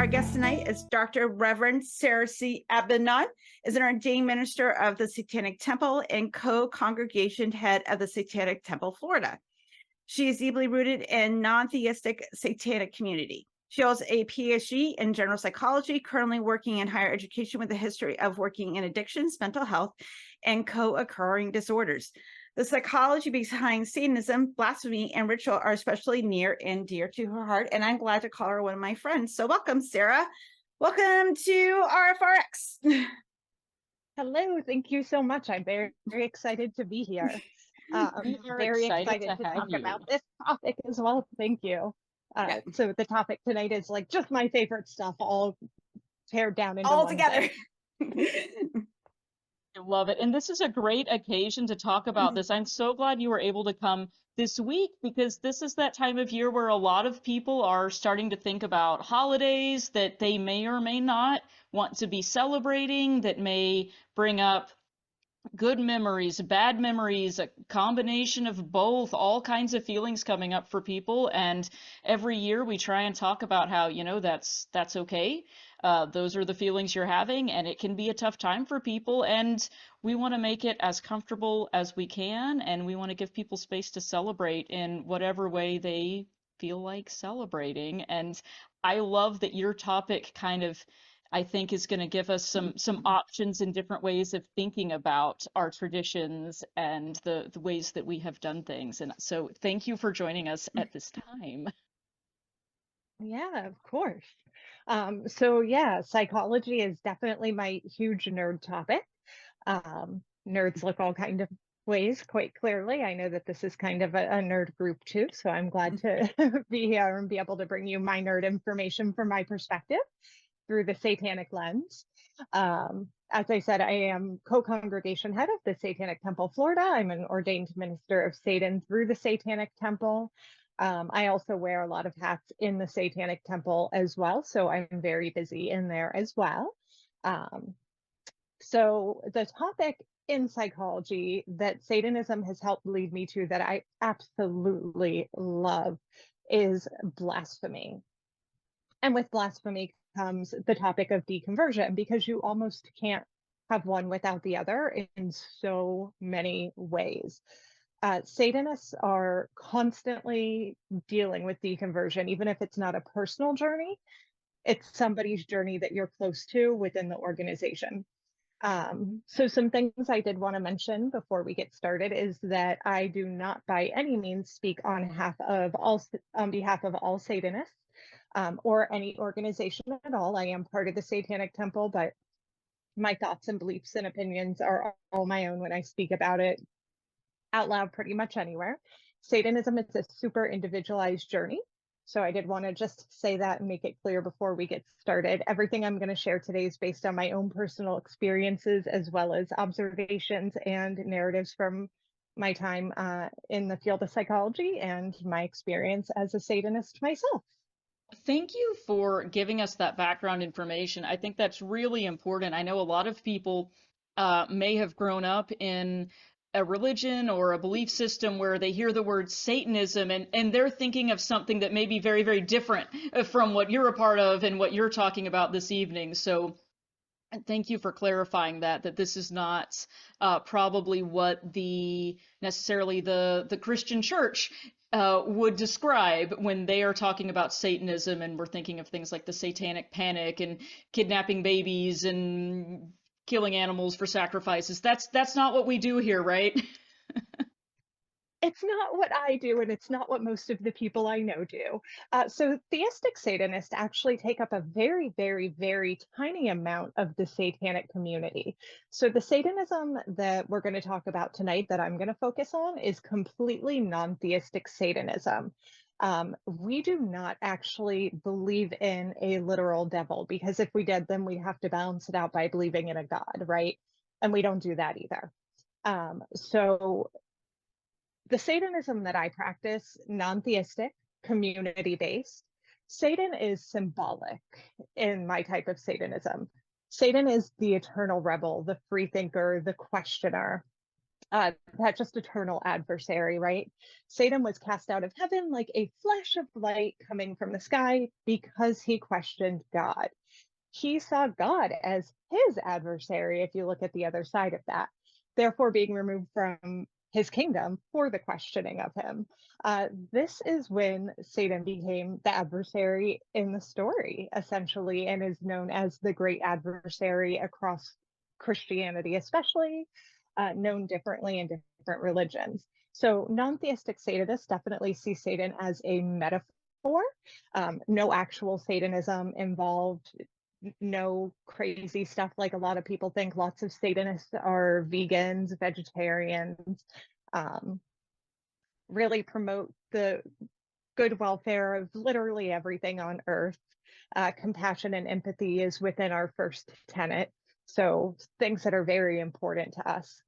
Our guest tonight is Dr. Reverend Sarah C. Abaddon, is an ordained minister of the Satanic Temple and co-congregation head of the Satanic Temple, Florida. She is deeply rooted in non-theistic Satanic community. She holds a Ph.D. in general psychology, currently working in higher education with a history of working in addictions, mental health, and co-occurring disorders. The psychology behind Satanism, blasphemy, and ritual are especially near and dear to her heart, and I'm glad to call her one of my friends. So welcome, Sarah. Welcome to RfRx. Hello, thank you so much. I'm very excited to be here. We are very excited excited to to have talk you. about this topic as well. Thank you. Yeah. So the topic tonight is like just my favorite stuff, all pared down into All one together. thing. I love it. And this is a great occasion to talk about this. I'm so glad you were able to come this week because this is that time of year where a lot of people are starting to think about holidays that they may or may not want to be celebrating, that may bring up good memories, bad memories, a combination of both, all kinds of feelings coming up for people. And every year we try and talk about how, that's okay. Those are the feelings you're having, and it can be a tough time for people. And we want to make it as comfortable as we can, and we want to give people space to celebrate in whatever way they feel like celebrating. And I love that your topic kind of, I think, is going to give us some options and different ways of thinking about our traditions and the ways that we have done things. And so thank you for joining us at this time. Yeah, of course. So yeah, psychology is definitely my huge nerd topic. Nerds look all kind of ways, quite clearly. I know that this is kind of a nerd group too, so I'm glad to be here and be able to bring you my nerd information from my perspective through the Satanic lens. As I said, I am co-congregation head of the Satanic Temple, Florida. I'm an ordained minister of Satan through the Satanic Temple. I also wear a lot of hats in the Satanic Temple as well, so I'm very busy in there as well. So the topic in psychology that Satanism has helped lead me to that I absolutely love is blasphemy. And with blasphemy comes the topic of deconversion, because you almost can't have one without the other in so many ways. Satanists are constantly dealing with deconversion, even if it's not a personal journey, it's somebody's journey that you're close to within the organization. So some things I did want to mention before we get started is that I do not by any means speak on behalf of all Satanists or any organization at all. I am part of the Satanic Temple, but my thoughts and beliefs and opinions are all my own when I speak about it out loud pretty much anywhere. Satanism is a super individualized journey. So I did want to just say that and make it clear before we get started. Everything I'm going to share today is based on my own personal experiences, as well as observations and narratives from my time in the field of psychology and my experience as a Satanist myself. Thank you for giving us that background information. I think that's really important. I know a lot of people may have grown up in a religion or a belief system where they hear the word Satanism and they're thinking of something that may be very, very different from what you're a part of and what you're talking about this evening. So thank you for clarifying that this is not probably what necessarily the Christian church would describe when they are talking about Satanism, and we're thinking of things like the Satanic Panic and kidnapping babies and killing animals for sacrifices. That's not what we do here, right? It's not what I do, and it's not what most of the people I know do. So theistic Satanists actually take up a very, very, very tiny amount of the Satanic community. So the Satanism that we're going to talk about tonight, that I'm going to focus on, is completely non-theistic Satanism. We do not actually believe in a literal devil, because if we did, then we'd have to balance it out by believing in a god, right? And we don't do that either. So the Satanism that I practice, non-theistic, community-based, Satan is symbolic in my type of Satanism. Satan is the eternal rebel, the freethinker, the questioner. that just eternal adversary, right? Satan was cast out of heaven like a flash of light coming from the sky because he questioned God. He saw God as his adversary, if you look at the other side of that, therefore being removed from his kingdom for the questioning of him. This is when Satan became the adversary in the story, essentially, and is known as the great adversary across Christianity, especially known differently in different religions. So non-theistic Satanists definitely see Satan as a metaphor. No actual Satanism involved, no crazy stuff like a lot of people think. Lots of Satanists are vegans, vegetarians, really promote the good welfare of literally everything on earth. Compassion and empathy is within our first tenet. So things that are very important to us.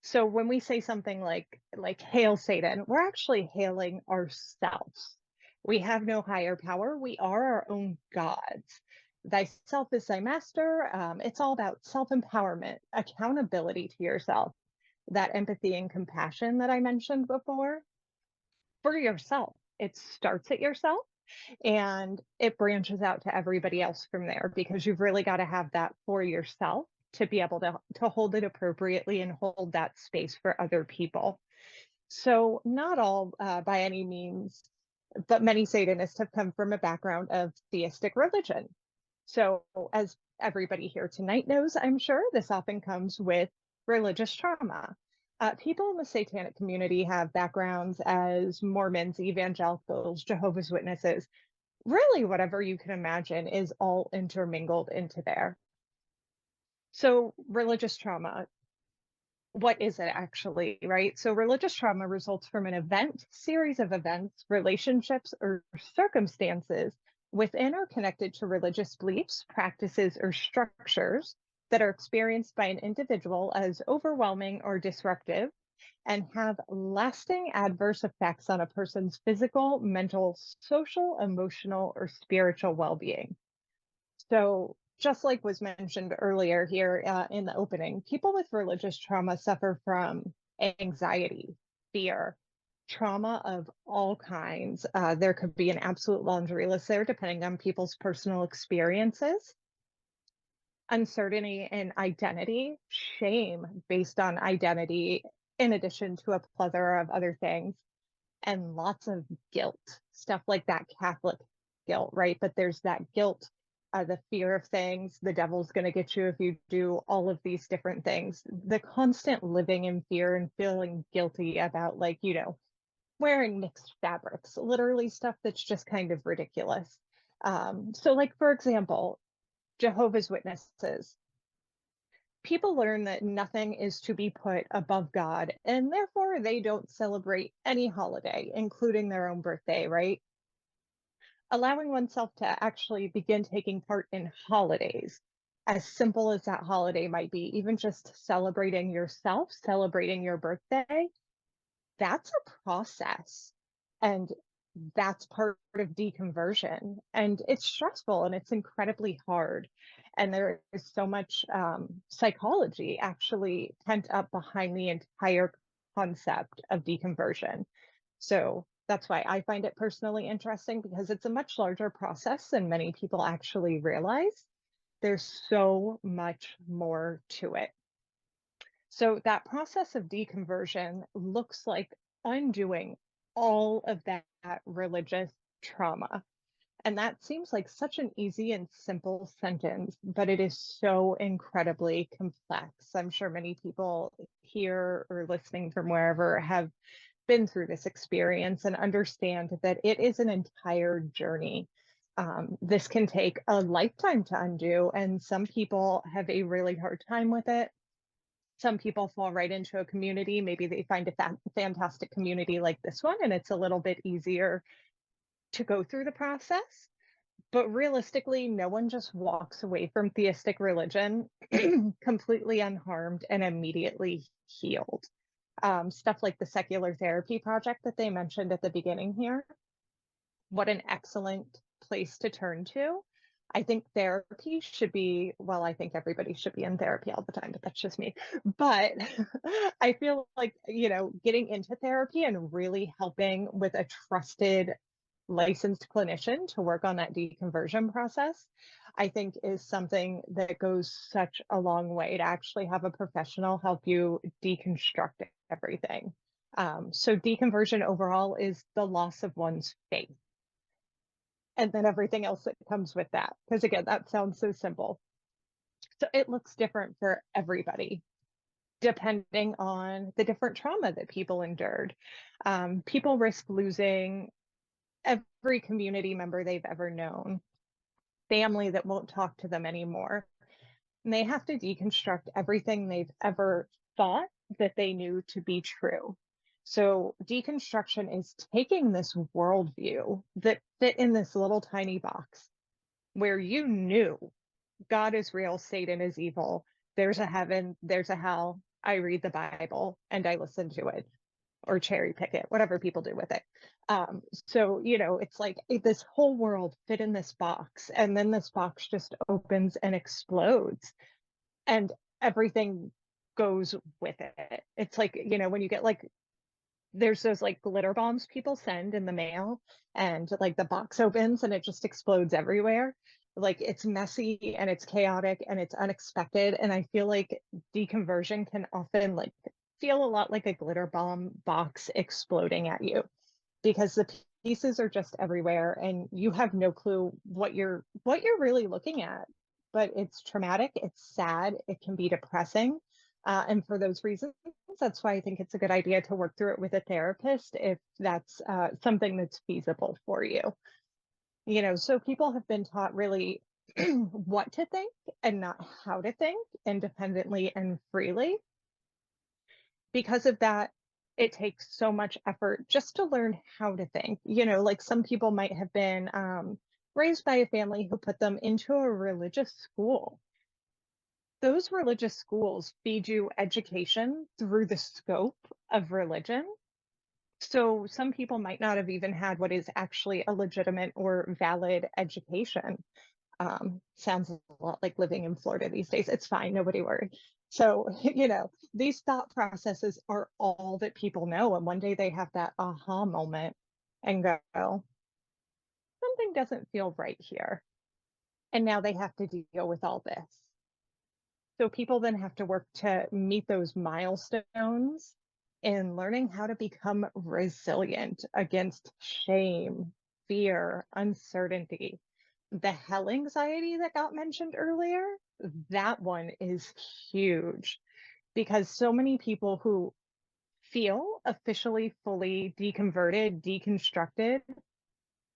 So when we say something like hail Satan, we're actually hailing ourselves. We have no higher power. We are our own gods. Thyself is thy master. It's all about self-empowerment, accountability to yourself, that empathy and compassion that I mentioned before for yourself. It starts at yourself and it branches out to everybody else from there, because you've really got to have that for yourself to be able to hold it appropriately and hold that space for other people. So not all by any means, but many Satanists have come from a background of theistic religion. So as everybody here tonight knows, I'm sure, this often comes with religious trauma. People in the Satanic community have backgrounds as Mormons, evangelicals, Jehovah's Witnesses. Really, whatever you can imagine is all intermingled into there. So religious trauma, what is it actually, right? So religious trauma results from an event, series of events, relationships, or circumstances within or connected to religious beliefs, practices, or structures that are experienced by an individual as overwhelming or disruptive and have lasting adverse effects on a person's physical, mental, social, emotional, or spiritual well-being. So just like was mentioned earlier here in the opening, people with religious trauma suffer from anxiety, fear, trauma of all kinds. There could be an absolute laundry list there, depending on people's personal experiences. Uncertainty in identity, shame based on identity, in addition to a plethora of other things, and lots of guilt, stuff like that Catholic guilt, right? But there's that guilt, the fear of things, the devil's going to get you if you do all of these different things, the constant living in fear and feeling guilty about, like, you know, wearing mixed fabrics, literally stuff that's just kind of ridiculous. So like, for example, Jehovah's Witnesses. People learn that nothing is to be put above God, and therefore they don't celebrate any holiday, including their own birthday, right? Allowing oneself to actually begin taking part in holidays, as simple as that holiday might be, even just celebrating yourself, celebrating your birthday, that's a process. And that's part of deconversion, and it's stressful and it's incredibly hard, and there is so much psychology actually pent up behind the entire concept of deconversion. So that's why I find it personally interesting, because it's a much larger process than many people actually realize. There's so much more to it. So that process of deconversion looks like undoing all of that religious trauma. And that seems like such an easy and simple sentence, but it is so incredibly complex. I'm sure many people here or listening from wherever have been through this experience and understand that it is an entire journey. This can take a lifetime to undo, and some people have a really hard time with it. Some people fall right into a community. Maybe they find a fantastic community like this one, and it's a little bit easier to go through the process. But realistically, no one just walks away from theistic religion completely unharmed and immediately healed. Stuff like the secular therapy project that they mentioned at the beginning here, what an excellent place to turn to. I think therapy should be, well, I think everybody should be in therapy all the time, but that's just me. But I feel like, getting into therapy and really helping with a trusted, licensed clinician to work on that deconversion process, I think is something that goes such a long way to actually have a professional help you deconstruct everything. So deconversion overall is the loss of one's faith, and then everything else that comes with that. Because again, that sounds so simple. So it looks different for everybody, depending on the different trauma that people endured. People risk losing every community member they've ever known, family that won't talk to them anymore. And they have to deconstruct everything they've ever thought that they knew to be true. So deconstruction is taking this worldview that fit in this little tiny box where you knew God is real, Satan is evil, there's a heaven, there's a hell, I read the Bible and I listen to it or cherry pick it, whatever people do with it. So, it's like this whole world fit in this box, and then this box just opens and explodes and everything goes with it. It's like, when you get like, there's those like glitter bombs people send in the mail, and like the box opens and it just explodes everywhere. Like it's messy and it's chaotic and it's unexpected. And I feel like deconversion can often like feel a lot like a glitter bomb box exploding at you, because the pieces are just everywhere and you have no clue what you're really looking at. But it's traumatic, it's sad, it can be depressing. And for those reasons, that's why I think it's a good idea to work through it with a therapist if that's something that's feasible for you. So people have been taught really what to think and not how to think independently and freely. Because of that, it takes so much effort just to learn how to think. Like some people might have been raised by a family who put them into a religious school. Those religious schools feed you education through the scope of religion. So some people might not have even had what is actually a legitimate or valid education. Sounds a lot like living in Florida these days. It's fine, nobody worry. So, these thought processes are all that people know. And one day they have that aha moment and go, something doesn't feel right here. And now they have to deal with all this. So people then have to work to meet those milestones in learning how to become resilient against shame, fear, uncertainty. The hell anxiety that got mentioned earlier, that one is huge, because so many people who feel officially fully deconverted, deconstructed,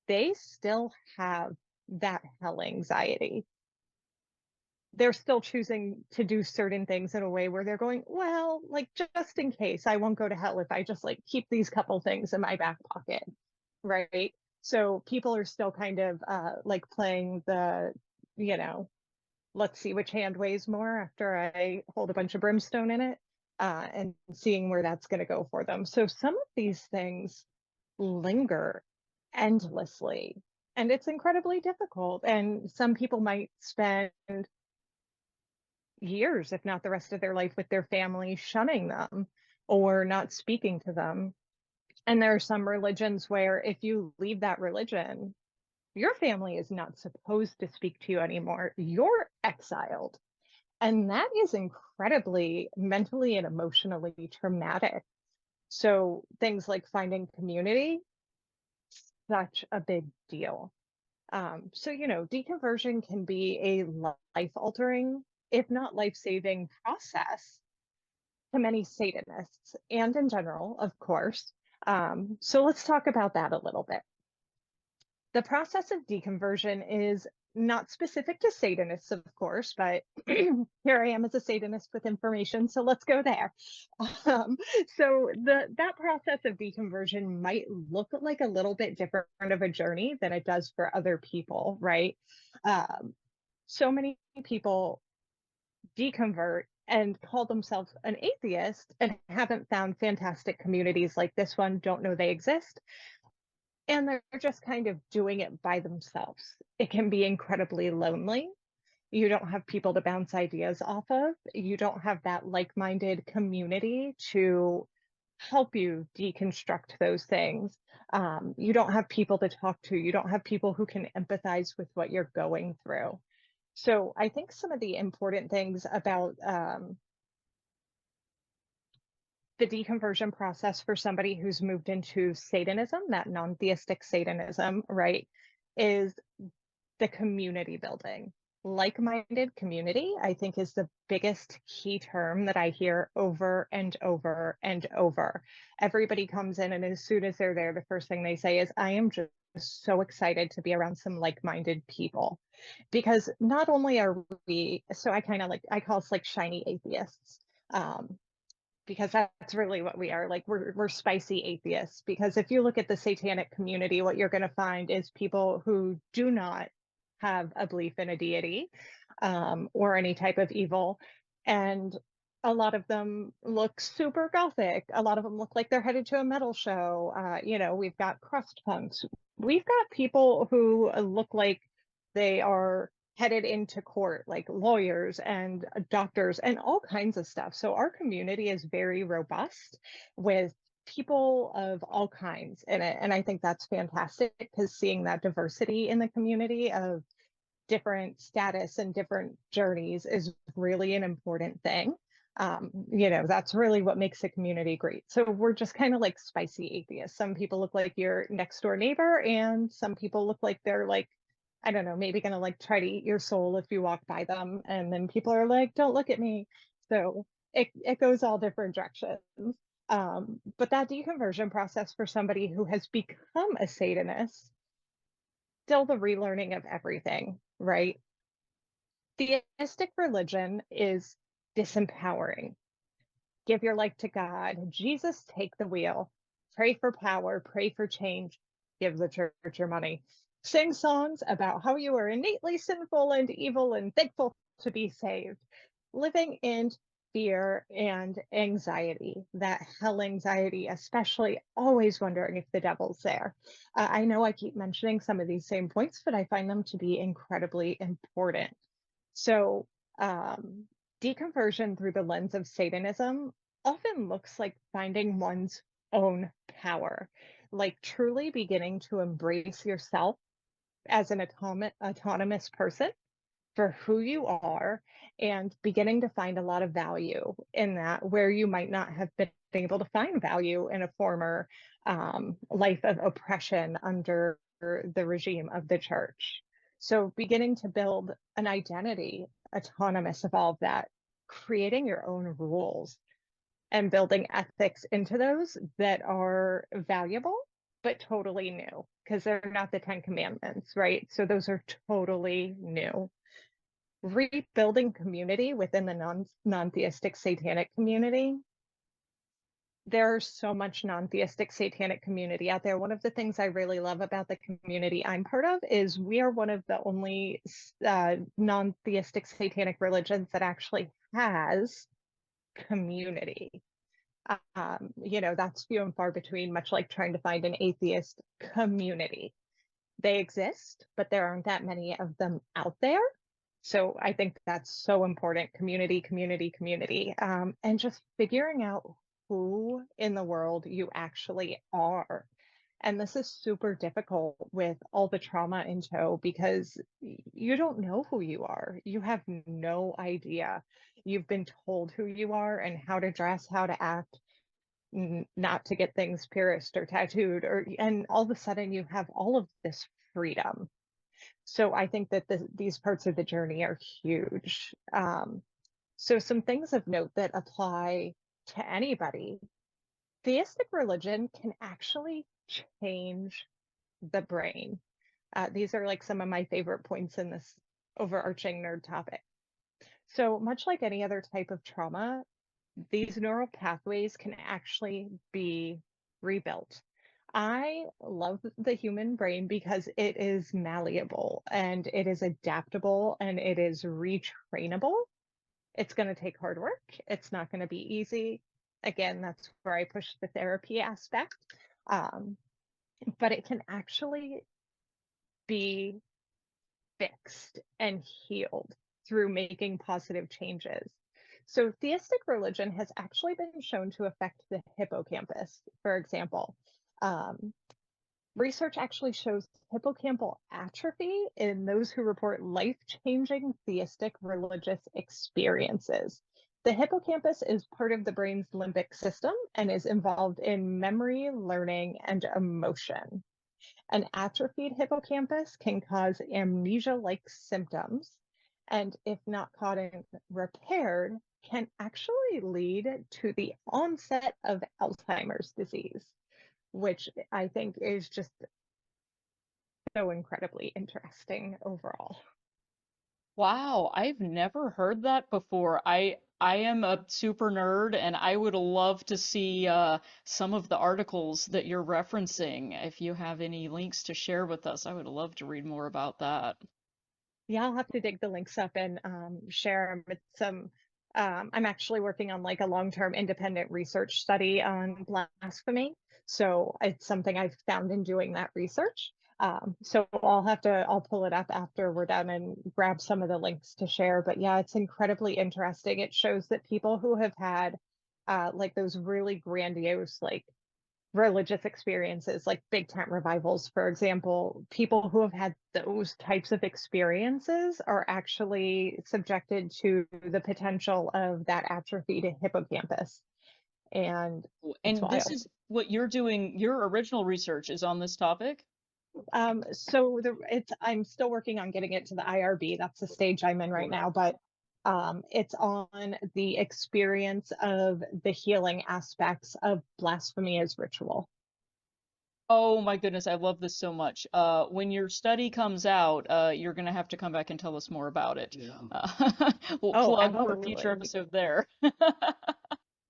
they still have that hell anxiety. They're still choosing to do certain things in a way where they're going, well, like just in case, I won't go to hell if I just like keep these couple things in my back pocket, right? So people are still kind of like playing the, let's see which hand weighs more after I hold a bunch of brimstone in it, and seeing where that's going to go for them. So some of these things linger endlessly, and it's incredibly difficult. And some people might spend years, if not the rest of their life, with their family shunning them or not speaking to them. And there are some religions where if you leave that religion, your family is not supposed to speak to you anymore. You're exiled. And that is incredibly mentally and emotionally traumatic. So things like finding community, such a big deal. So, deconversion can be a life-altering, if not life-saving process to many Satanists and in general, of course. So let's talk about that a little bit. The process of deconversion is not specific to Satanists, of course, but here I am as a Satanist with information, so let's go there. So that process of deconversion might look like a little bit different of a journey than it does for other people, right? So many people deconvert and call themselves an atheist and haven't found fantastic communities like this one, don't know they exist, and they're just kind of doing it by themselves. It can be incredibly lonely. You don't have people to bounce ideas off of. You don't have that like-minded community to help you deconstruct those things. You don't have people to talk to. You don't have people who can empathize with what you're going through. So I think some of the important things about the deconversion process for somebody who's moved into Satanism, that non-theistic Satanism, right, is the community building. Like-minded community, I think, is the biggest key term that I hear over and over and over. Everybody comes in, and as soon as they're there, the first thing they say is, I am just so excited to be around some like-minded people. Because not only are we, so I kind of like, I call us like shiny atheists. Because that's really what we are. Like we're spicy atheists. Because if you look at the satanic community, what you're going to find is people who do not have a belief in a deity or any type of evil, and a lot of them look super gothic. A lot of them look like they're headed to a metal show. You know, we've got crust punks. We've got people who look like they are headed into court, like lawyers and doctors and all kinds of stuff. So our community is very robust with people of all kinds in it. And I think that's fantastic, because seeing that diversity in the community of different status and different journeys is really an important thing. You know, that's really what makes a community great. So we're just kind of like spicy atheists. Some people look like your next door neighbor, and some people look like they're like, I don't know, maybe gonna like try to eat your soul if you walk by them. And then people are like, don't look at me. So it goes all different directions. But that deconversion process for somebody who has become a Satanist, still the relearning of everything, right? Theistic religion is disempowering. Give your life to God. Jesus, take the wheel. Pray for power. Pray for change. Give the church your money. Sing songs about how you are innately sinful and evil and thankful to be saved. Living in fear and anxiety, that hell anxiety, especially always wondering if the devil's there. I know I keep mentioning some of these same points, but I find them to be incredibly important. So, deconversion through the lens of Satanism often looks like finding one's own power, like truly beginning to embrace yourself as an autonomous person for who you are, and beginning to find a lot of value in that where you might not have been able to find value in a former life of oppression under the regime of the church. So beginning to build an identity autonomous of all of that, creating your own rules and building ethics into those that are valuable, but totally new, because they're not the 10 Commandments, right? So those are totally new. Rebuilding community within the non-theistic satanic community. There's so much non-theistic satanic community out there. One of the things I really love about the community I'm part of is we are one of the only non-theistic satanic religions that actually has community. You know, that's few and far between, much like trying to find an atheist community. They exist, but there aren't that many of them out there. So I think that's so important. Community, community, community. And just figuring out who in the world you actually are. And this is super difficult with all the trauma in tow, because you don't know who you are. You have no idea. You've been told who you are and how to dress, how to act, not to get things pierced or tattooed, and all of a sudden you have all of this freedom. So I think that these parts of the journey are huge. So some things of note that apply to anybody: theistic religion can actually change the brain. These are like some of my favorite points in this overarching nerd topic. So much like any other type of trauma, these neural pathways can actually be rebuilt. I love the human brain because it is malleable and it is adaptable and it is retrainable. It's going to take hard work. It's not going to be easy. Again, that's where I push the therapy aspect. but it can actually be fixed and healed through making positive changes. So theistic religion has actually been shown to affect the hippocampus, for example. Research actually shows hippocampal atrophy in those who report life-changing theistic religious experiences. The hippocampus is part of the brain's limbic system and is involved in memory, learning, and emotion. An atrophied hippocampus can cause amnesia-like symptoms, and if not caught and repaired, can actually lead to the onset of Alzheimer's disease, which I think is just so incredibly interesting overall. Wow, I've never heard that before. I am a super nerd and I would love to see some of the articles that you're referencing. If you have any links to share with us, I would love to read more about that. Yeah, I'll have to dig the links up and share them with some. I'm actually working on like a long-term independent research study on blasphemy. So it's something I've found in doing that research. So I'll pull it up after we're done and grab some of the links to share. But yeah, it's incredibly interesting. It shows that people who have had like those really grandiose, like religious experiences like big tent revivals, for example, people who have had those types of experiences are actually subjected to the potential of that atrophy to hippocampus. And it's And this wild. is what you're doing, your original research is on this topic? So I'm still working on getting it to the IRB. That's the stage I'm in right now, but it's on the experience of the healing aspects of blasphemy as ritual. Oh my goodness, I love this so much. When your study comes out, you're gonna have to come back and tell us more about it. We'll Oh, plug for a future absolutely. episode there.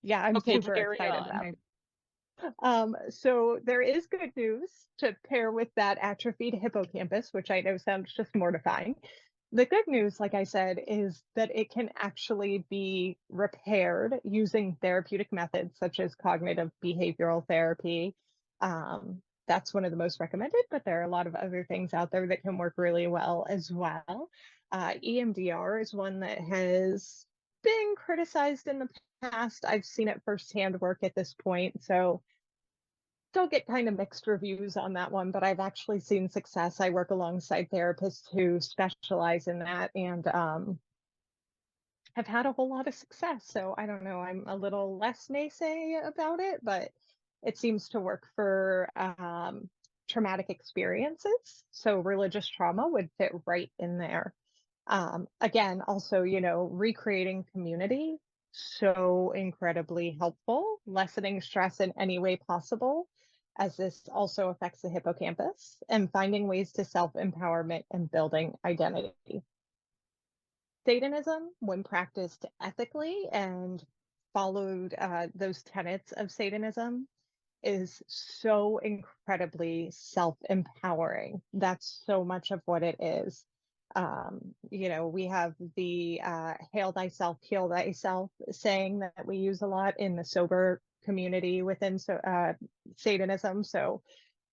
Yeah, I'm Okay, super carry excited on. about it. So there is good news to pair with that atrophied hippocampus, which I know sounds just mortifying. The good news, like I said, is that it can actually be repaired using therapeutic methods such as cognitive behavioral therapy. That's one of the most recommended, but there are a lot of other things out there that can work really well as well. EMDR is one that has been criticized in the past. I've seen it firsthand work at this point, so still get kind of mixed reviews on that one, but I've actually seen success. I work alongside therapists who specialize in that and have had a whole lot of success. So I don't know, I'm a little less naysay about it, but it seems to work for traumatic experiences. So religious trauma would fit right in there. Again, also, recreating community, so incredibly helpful, lessening stress in any way possible, as this also affects the hippocampus, and finding ways to self-empowerment and building identity. Satanism, when practiced ethically and followed those tenets of Satanism, is so incredibly self-empowering. That's so much of what it is. We have the hail thyself, heal thyself saying that we use a lot in the sober community within Satanism. So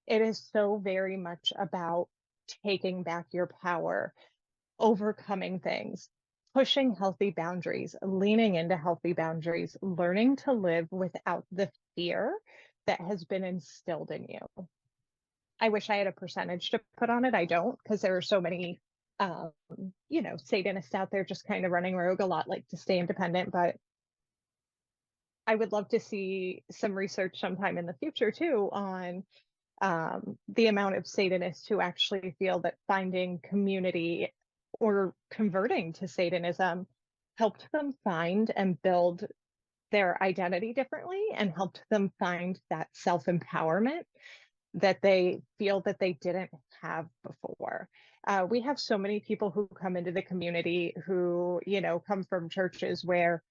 it is so very much about taking back your power, overcoming things, pushing healthy boundaries, leaning into healthy boundaries, learning to live without the fear that has been instilled in you. I wish I had a percentage to put on it. I don't, because there are so many, Satanists out there just kind of running rogue a lot, like to stay independent. But I would love to see some research sometime in the future too on the amount of Satanists who actually feel that finding community or converting to Satanism helped them find and build their identity differently and helped them find that self-empowerment that they feel that they didn't have before. We have so many people who come into the community who, come from churches where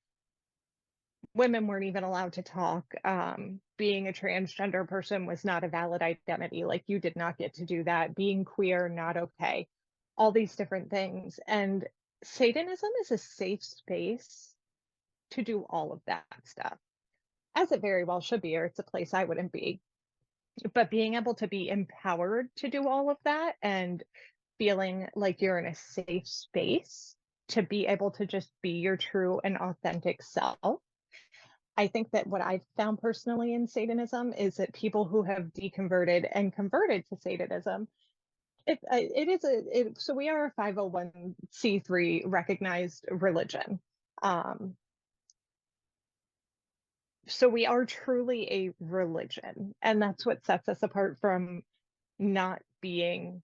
women weren't even allowed to talk. Being a transgender person was not a valid identity. Like, you did not get to do that. Being queer, not okay. All these different things. And Satanism is a safe space to do all of that stuff, as it very well should be, or it's a place I wouldn't be. But being able to be empowered to do all of that and feeling like you're in a safe space to be able to just be your true and authentic self. I think that what I've found personally in Satanism is that people who have deconverted and converted to Satanism, so we are a 501c3 recognized religion. So we are truly a religion, and that's what sets us apart from not being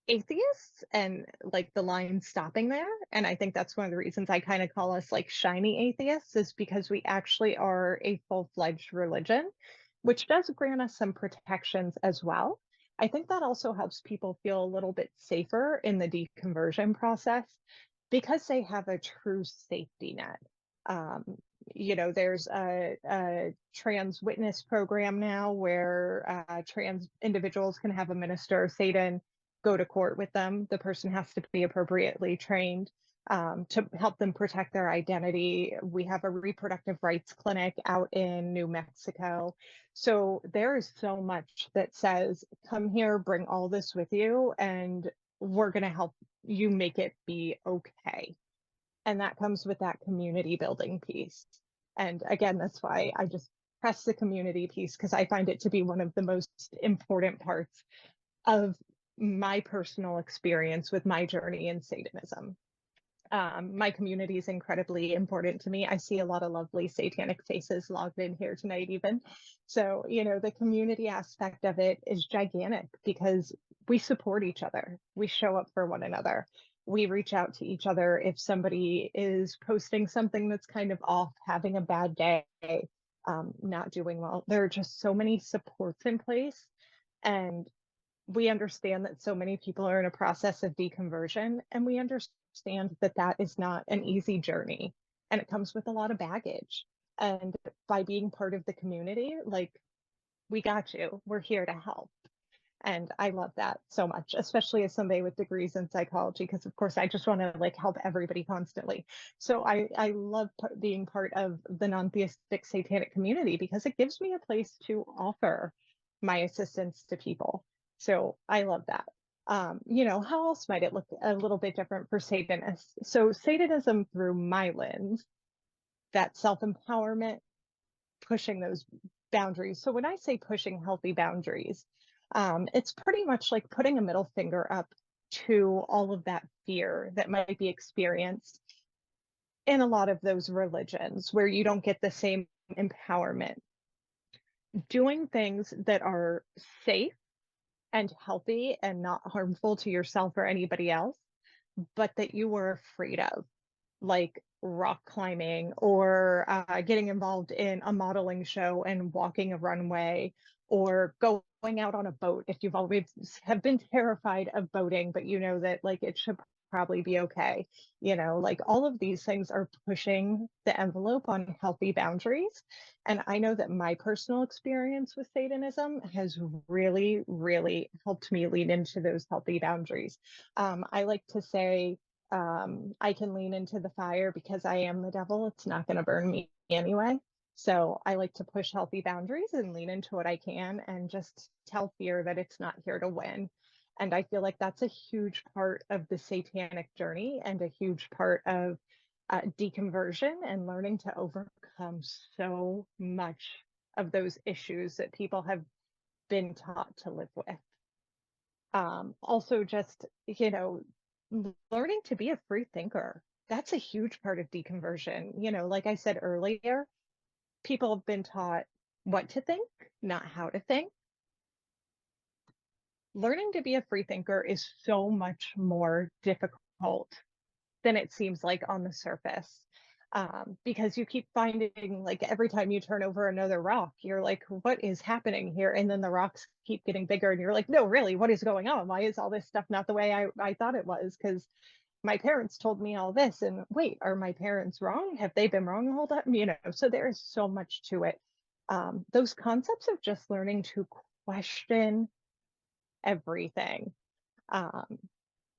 atheists and like the line stopping there. And I think that's one of the reasons I kind of call us like shiny atheists, is because we actually are a full-fledged religion, which does grant us some protections as well. I think that also helps people feel a little bit safer in the deconversion process because they have a true safety net. Um, there's a trans witness program now where trans individuals can have a minister of Satan go to court with them. The person has to be appropriately trained to help them protect their identity. We have a reproductive rights clinic out in New Mexico. So there is so much that says, come here, bring all this with you, and we're going to help you make it be okay. And that comes with that community building piece. And again, that's why I just press the community piece, because I find it to be one of the most important parts of my personal experience with my journey in Satanism. My community is incredibly important to me. I see a lot of lovely satanic faces logged in here tonight even. So, the community aspect of it is gigantic because we support each other. We show up for one another. We reach out to each other if somebody is posting something that's kind of off, having a bad day, not doing well. There are just so many supports in place. And we understand that so many people are in a process of deconversion, and we understand that that is not an easy journey, and it comes with a lot of baggage. And by being part of the community, like, we got you, we're here to help. And I love that so much, especially as somebody with degrees in psychology, because of course I just want to like help everybody constantly. So I love being part of the non-theistic satanic community because it gives me a place to offer my assistance to people. So I love that. How else might it look a little bit different for Satanists? So Satanism through my lens, that self-empowerment, pushing those boundaries. So when I say pushing healthy boundaries, it's pretty much like putting a middle finger up to all of that fear that might be experienced in a lot of those religions where you don't get the same empowerment. Doing things that are safe and healthy and not harmful to yourself or anybody else, but that you were afraid of, like rock climbing or getting involved in a modeling show and walking a runway, or going out on a boat if you've always have been terrified of boating, but you know that like it should probably be okay. Like all of these things are pushing the envelope on healthy boundaries. And I know that my personal experience with Satanism has really, really helped me lean into those healthy boundaries. I like to say, I can lean into the fire because I am the devil. It's not going to burn me anyway. So I like to push healthy boundaries and lean into what I can and just tell fear that it's not here to win. And I feel like that's a huge part of the satanic journey and a huge part of deconversion and learning to overcome so much of those issues that people have been taught to live with. Also just, learning to be a free thinker. That's a huge part of deconversion. Like I said earlier, people have been taught what to think, not how to think. Learning to be a free thinker is so much more difficult than it seems like on the surface. Because you keep finding, like, every time you turn over another rock, you're like, what is happening here? And then the rocks keep getting bigger, and you're like, no, really, what is going on? Why is all this stuff not the way I thought it was? Because my parents told me all this, and wait, are my parents wrong? Have they been wrong the whole time? So there is so much to it. Those concepts of just learning to question everything.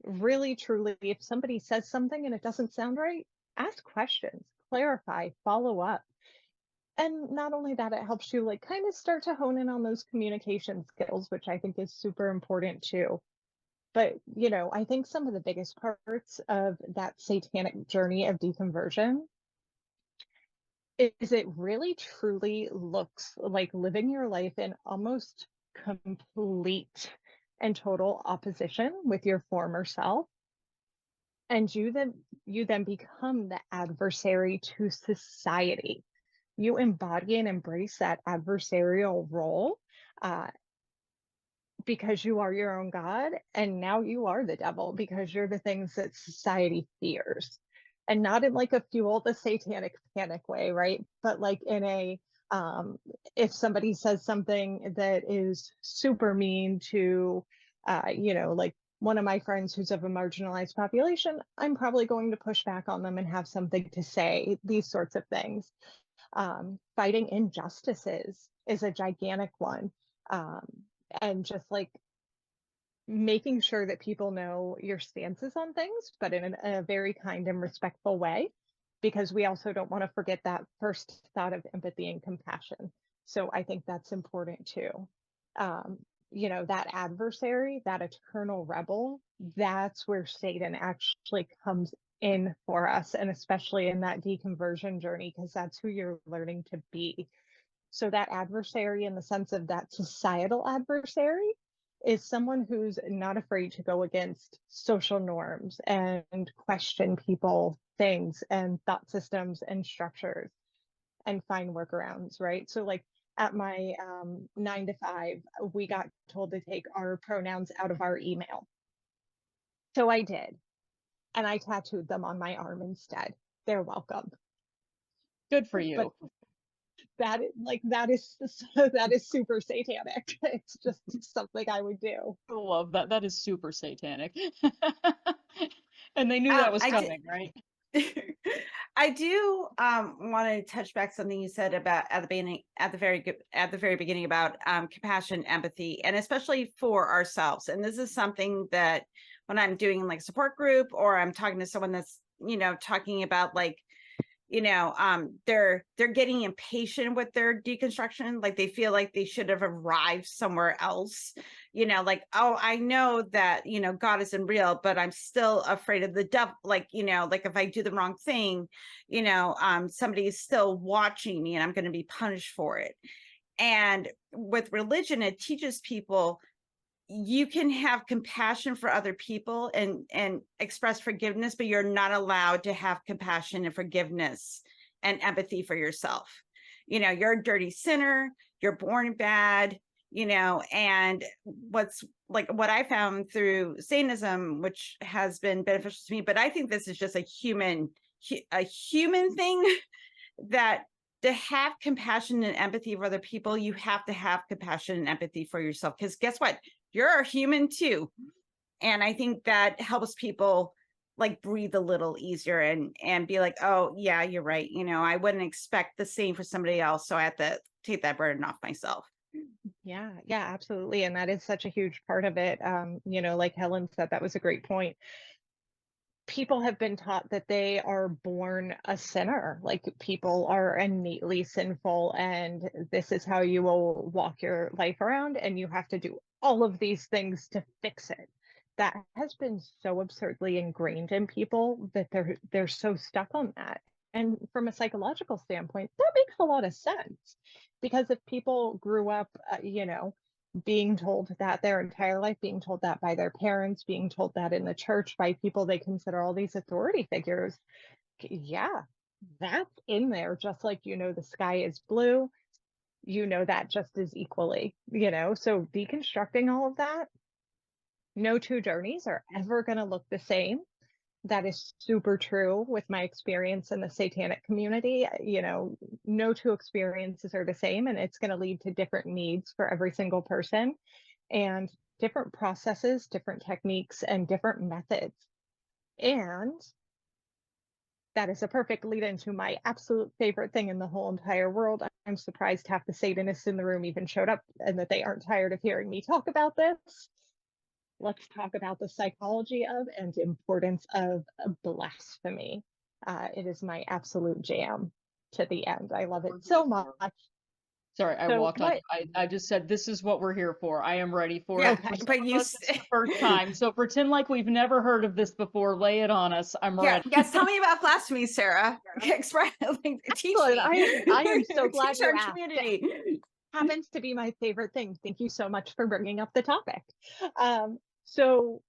Really, truly, if somebody says something and it doesn't sound right, ask questions, clarify, follow up. And not only that, it helps you like kind of start to hone in on those communication skills, which I think is super important too. But, I think some of the biggest parts of that satanic journey of deconversion is it really truly looks like living your life in almost complete and total opposition with your former self. And you then become the adversary to society. You embody and embrace that adversarial role, uh, because you are your own God, and now you are the devil because you're the things that society fears. And not in like a fuel the satanic panic way, right? But like in a um if somebody says something that is super mean to like one of my friends who's of a marginalized population, I'm probably going to push back on them and have something to say, these sorts of things. Fighting injustices is a gigantic one. um, and just like making sure that people know your stances on things, but in a very kind and respectful way, because we also don't want to forget that first thought of empathy and compassion. So I think that's important too. Um, that adversary, that eternal rebel, that's where Satan actually comes in for us, and especially in that deconversion journey, because that's who you're learning to be. So that adversary, in the sense of that societal adversary, is someone who's not afraid to go against social norms and question people, things, and thought systems and structures, and find workarounds, right? So like at my 9 to 5, we got told to take our pronouns out of our email. So I did. And I tattooed them on my arm instead. They're welcome. Good for But you. that is super satanic. It's just something I would do. I love that. That is super satanic. And they knew that was I did. coming, right? I do want to touch back something you said about at the beginning, at the very beginning, about compassion, empathy, and especially for ourselves. And this is something that when I'm doing like support group, or I'm talking to someone that's talking about like they're getting impatient with their deconstruction, like they feel like they should have arrived somewhere else, like, oh, I know that God isn't real, but I'm still afraid of the devil, like like if I do the wrong thing, somebody is still watching me and I'm going to be punished for it. And with religion, it teaches people you can have compassion for other people and express forgiveness, but you're not allowed to have compassion and forgiveness and empathy for yourself. You're a dirty sinner, you're born bad, and what I found through Satanism, which has been beneficial to me, but I think this is just a human thing, that to have compassion and empathy for other people, you have to have compassion and empathy for yourself. Because guess what? You're a human too. And I think that helps people like breathe a little easier and be like, oh yeah, you're right. I wouldn't expect the same for somebody else. So I have to take that burden off myself. Yeah, absolutely. And that is such a huge part of it. Like Helen said, that was a great point. People have been taught that they are born a sinner, like people are innately sinful, and this is how you will walk your life around, and you have to do all of these things to fix it. That has been so absurdly ingrained in people that they're so stuck on that. And from a psychological standpoint, that makes a lot of sense, because if people grew up, being told that their entire life, being told that by their parents, being told that in the church by people they consider all these authority figures, yeah, that's in there. Just like, the sky is blue, that just as equally, so deconstructing all of that, no two journeys are ever going to look the same. That is super true with my experience in the satanic community. No two experiences are the same, and it's going to lead to different needs for every single person, and different processes, different techniques, and different methods. And that is a perfect lead into my absolute favorite thing in the whole entire world. I'm surprised half the Satanists in the room even showed up and that they aren't tired of hearing me talk about this. Let's talk about the psychology of and importance of blasphemy. It is my absolute jam. to the end. I love We're it so here much. for. Sorry, I So walked on. what? I just said this is what we're here for. I am ready for Yeah, it. For some but of you, us, it's the first time. So pretend like we've never heard of this before. Lay it on us. I'm yeah, ready. yes. Tell me about blasphemy, Sarah. Express, like, teach Excellent. me. I am so glad Teach you our asked. community. Happens to be my favorite thing. Thank you so much for bringing up the topic. So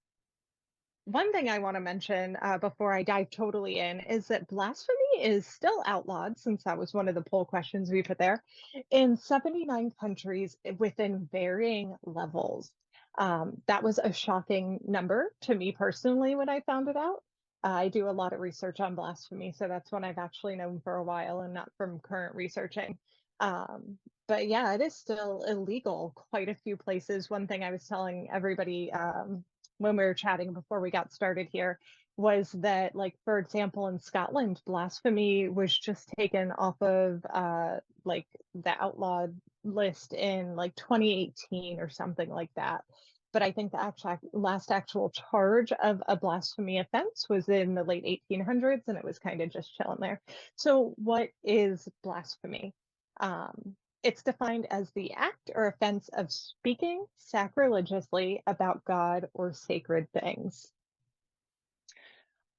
one thing I want to mention before I dive totally in is that blasphemy is still outlawed, since that was one of the poll questions we put there, in 79 countries within varying levels. That was a shocking number to me personally when I found it out. I do a lot of research on blasphemy, so that's one I've actually known for a while and not from current researching. But yeah, it is still illegal quite a few places. One thing I was telling everybody when we were chatting before we got started here was that, like, for example, in Scotland, blasphemy was just taken off of like the outlawed list in like 2018 or something like that. But I think the last actual charge of a blasphemy offense was in the late 1800s, and it was kind of just chilling there. So what is blasphemy? It's defined as the act or offense of speaking sacrilegiously about God or sacred things.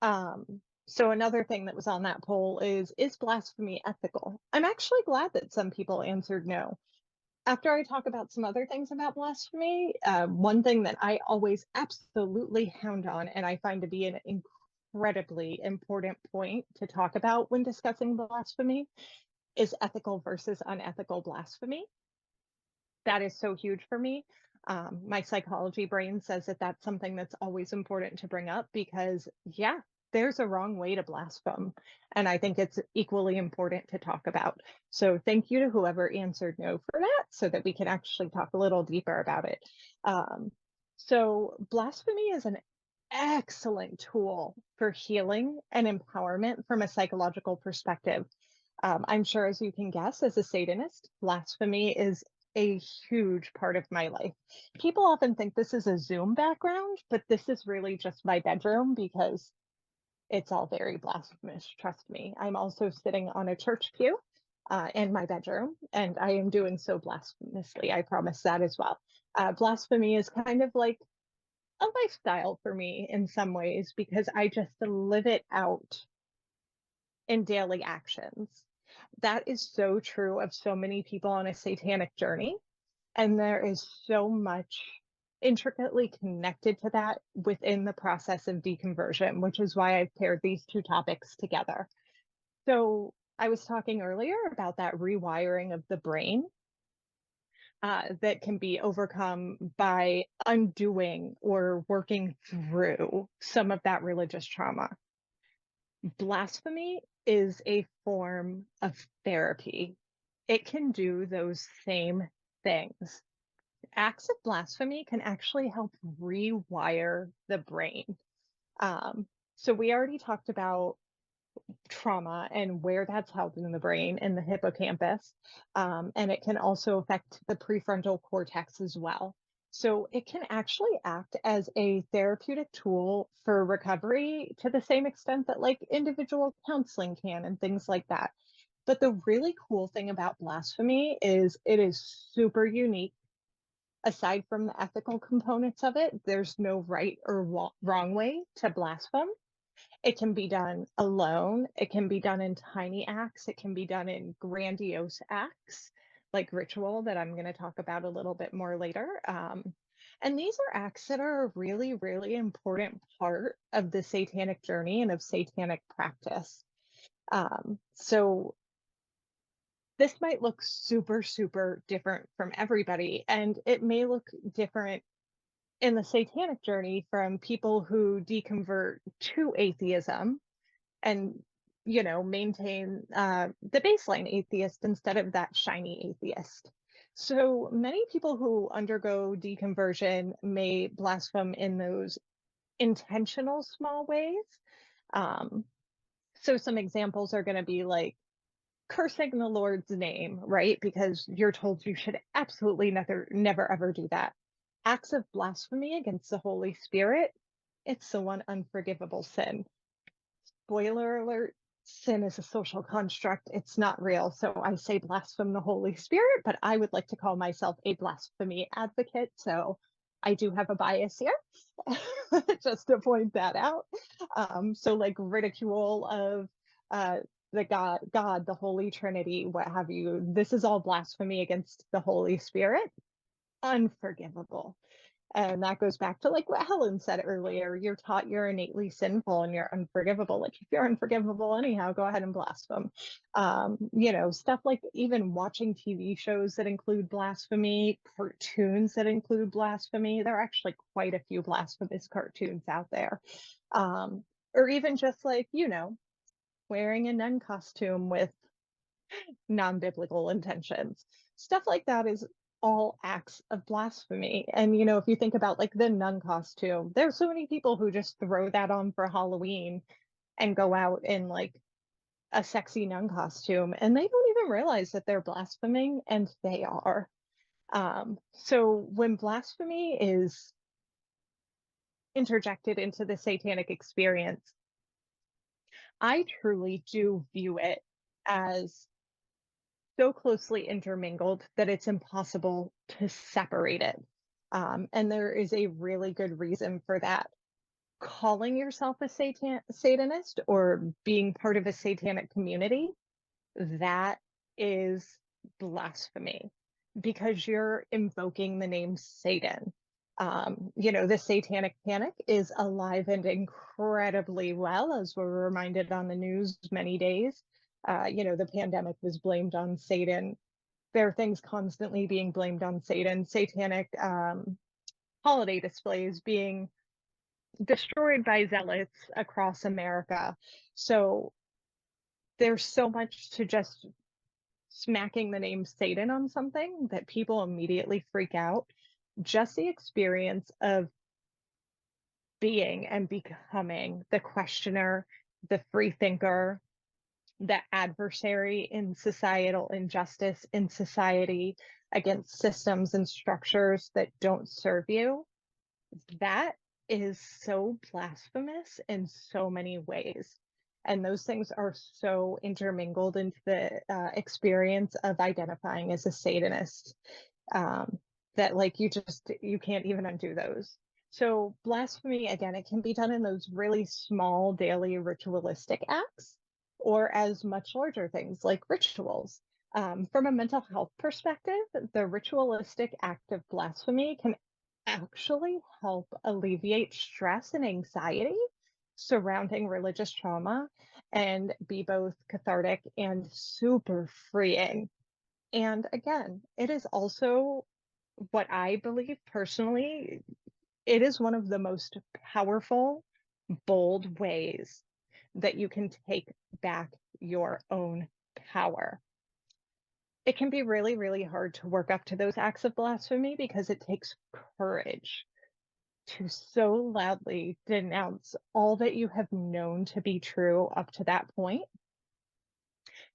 So another thing that was on that poll is blasphemy ethical? I'm actually glad that some people answered no. After I talk about some other things about blasphemy, one thing that I always absolutely hound on, and I find to be an incredibly important point to talk about when discussing blasphemy, is ethical versus unethical blasphemy. That is so huge for me. My psychology brain says that that's something that's always important to bring up because, yeah, there's a wrong way to blaspheme. And I think it's equally important to talk about. So thank you to whoever answered no for that so that we can actually talk a little deeper about it. So blasphemy is an excellent tool for healing and empowerment from a psychological perspective. I'm sure, as you can guess, as a Satanist, blasphemy is a huge part of my life. People often think this is a Zoom background, but this is really just my bedroom because it's all very blasphemous, trust me. I'm also sitting on a church pew in my bedroom, and I am doing so blasphemously, I promise that as well. Blasphemy is kind of like a lifestyle for me in some ways because I just live it out in daily actions. That is so true of so many people on a satanic journey. And there is so much intricately connected to that within the process of deconversion, which is why I've paired these two topics together. So I was talking earlier about that rewiring of the brain that can be overcome by undoing or working through some of that religious trauma. Blasphemy is a form of therapy. It can do those same things. Acts of blasphemy can actually help rewire the brain. So we already talked about trauma and where that's held in the brain in the hippocampus. And it can also affect the prefrontal cortex as well. So it can actually act as a therapeutic tool for recovery to the same extent that like individual counseling can and things like that. But the really cool thing about blasphemy is it is super unique. Aside from the ethical components of it, there's no right or wrong way to blaspheme. It can be done alone. It can be done in tiny acts. It can be done in grandiose acts, like ritual that I'm going to talk about a little bit more later. And these are acts that are a really, really important part of the satanic journey and of satanic practice. So this might look super, super different from everybody, and it may look different in the satanic journey from people who deconvert to atheism and, you know, maintain the baseline atheist instead of that shiny atheist. So many people who undergo deconversion may blaspheme in those intentional small ways. So some examples are going to be like cursing the Lord's name, right? Because you're told you should absolutely never ever do that. Acts of blasphemy against the Holy Spirit, it's the one unforgivable sin. Spoiler alert, sin is a social construct. It's not real. So I say blaspheme the Holy Spirit, but I would like to call myself a blasphemy advocate. So I do have a bias here, just to point that out. So like ridicule of the God, the Holy Trinity, what have you. This is all blasphemy against the Holy Spirit. Unforgivable. And that goes back to like what Helen said earlier. You're taught you're innately sinful and you're unforgivable. Like if you're unforgivable anyhow, go ahead and blaspheme. You know, stuff like even watching TV shows that include blasphemy, cartoons that include blasphemy. There are actually quite a few blasphemous cartoons out there. Or even just like, you know, wearing a nun costume with non-biblical intentions. Stuff like that is all acts of blasphemy. And, you know, if you think about like the nun costume, there's so many people who just throw that on for Halloween and go out in like a sexy nun costume and they don't even realize that they're blaspheming, and they are. So when blasphemy is interjected into the satanic experience, I truly do view it as so closely intermingled that it's impossible to separate it. And there is a really good reason for that. Calling yourself a Satanist or being part of a satanic community, that is blasphemy because you're invoking the name Satan. You know, the satanic panic is alive and incredibly well, as we're reminded on the news many days. You know, the pandemic was blamed on Satan. There are things constantly being blamed on Satan. Satanic holiday displays being destroyed by zealots across America. So there's so much to just smacking the name Satan on something that people immediately freak out. Just the experience of being and becoming the questioner, the free thinker, the adversary in societal injustice, in society, against systems and structures that don't serve you, that is so blasphemous in so many ways. And those things are so intermingled into the experience of identifying as a Satanist, that like you can't even undo those. So blasphemy, again, it can be done in those really small daily ritualistic acts, or as much larger things like rituals. From a mental health perspective, the ritualistic act of blasphemy can actually help alleviate stress and anxiety surrounding religious trauma and be both cathartic and super freeing. And again, it is also what I believe personally, it is one of the most powerful, bold ways that you can take back your own power. It can be really, really hard to work up to those acts of blasphemy because it takes courage to so loudly denounce all that you have known to be true up to that point.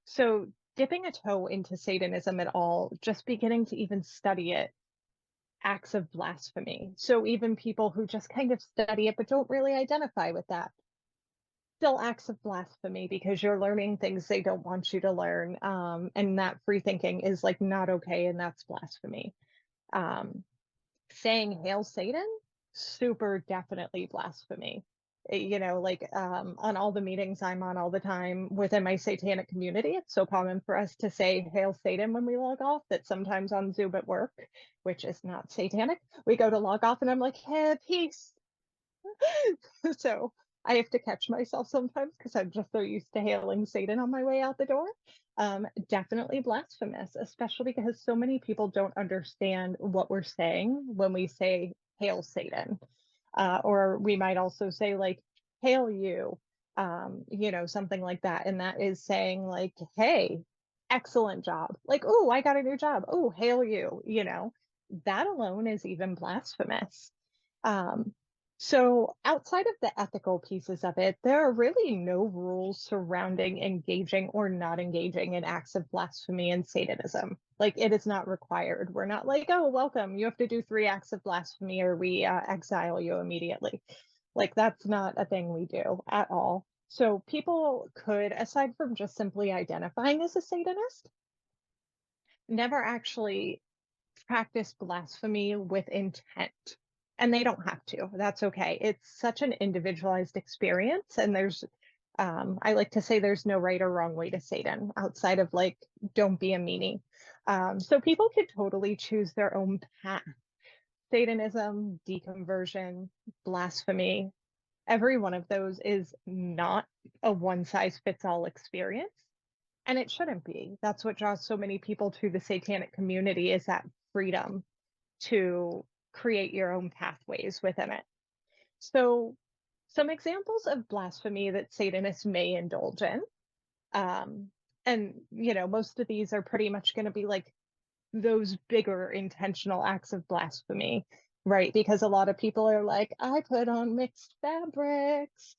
So dipping a toe into Satanism at all, just beginning to even study it, acts of blasphemy. So even people who just kind of study it but don't really identify with that, still acts of blasphemy because you're learning things they don't want you to learn. And that free thinking is like not okay, and that's blasphemy. Saying Hail Satan, super definitely blasphemy. You know, like on all the meetings I'm on all the time within my satanic community, it's so common for us to say Hail Satan when we log off that sometimes on Zoom at work, which is not satanic, we go to log off and I'm like, hey, peace. So I have to catch myself sometimes because I'm just so used to hailing Satan on my way out the door. Definitely blasphemous, especially because so many people don't understand what we're saying when we say Hail Satan. Or we might also say like, Hail you, you know, something like that. And that is saying like, hey, excellent job. Like, oh, I got a new job. Oh, hail you, you know, that alone is even blasphemous. So outside of the ethical pieces of it, there are really no rules surrounding engaging or not engaging in acts of blasphemy and Satanism. Like it is not required. We're not like, oh, welcome, you have to do 3 acts of blasphemy or we exile you immediately. Like that's not a thing we do at all. So people could, aside from just simply identifying as a Satanist, never actually practice blasphemy with intent. And they don't have to. That's okay. It's such an individualized experience. And I like to say there's no right or wrong way to Satan outside of like, don't be a meanie. So people could totally choose their own path. Satanism, deconversion, blasphemy, every one of those is not a one size fits all experience. And it shouldn't be. That's what draws so many people to the satanic community, is that freedom to create your own pathways within it. So some examples of blasphemy that Satanists may indulge in. And, most of these are pretty much going to be like those bigger intentional acts of blasphemy, right? Because a lot of people are like, I put on mixed fabrics.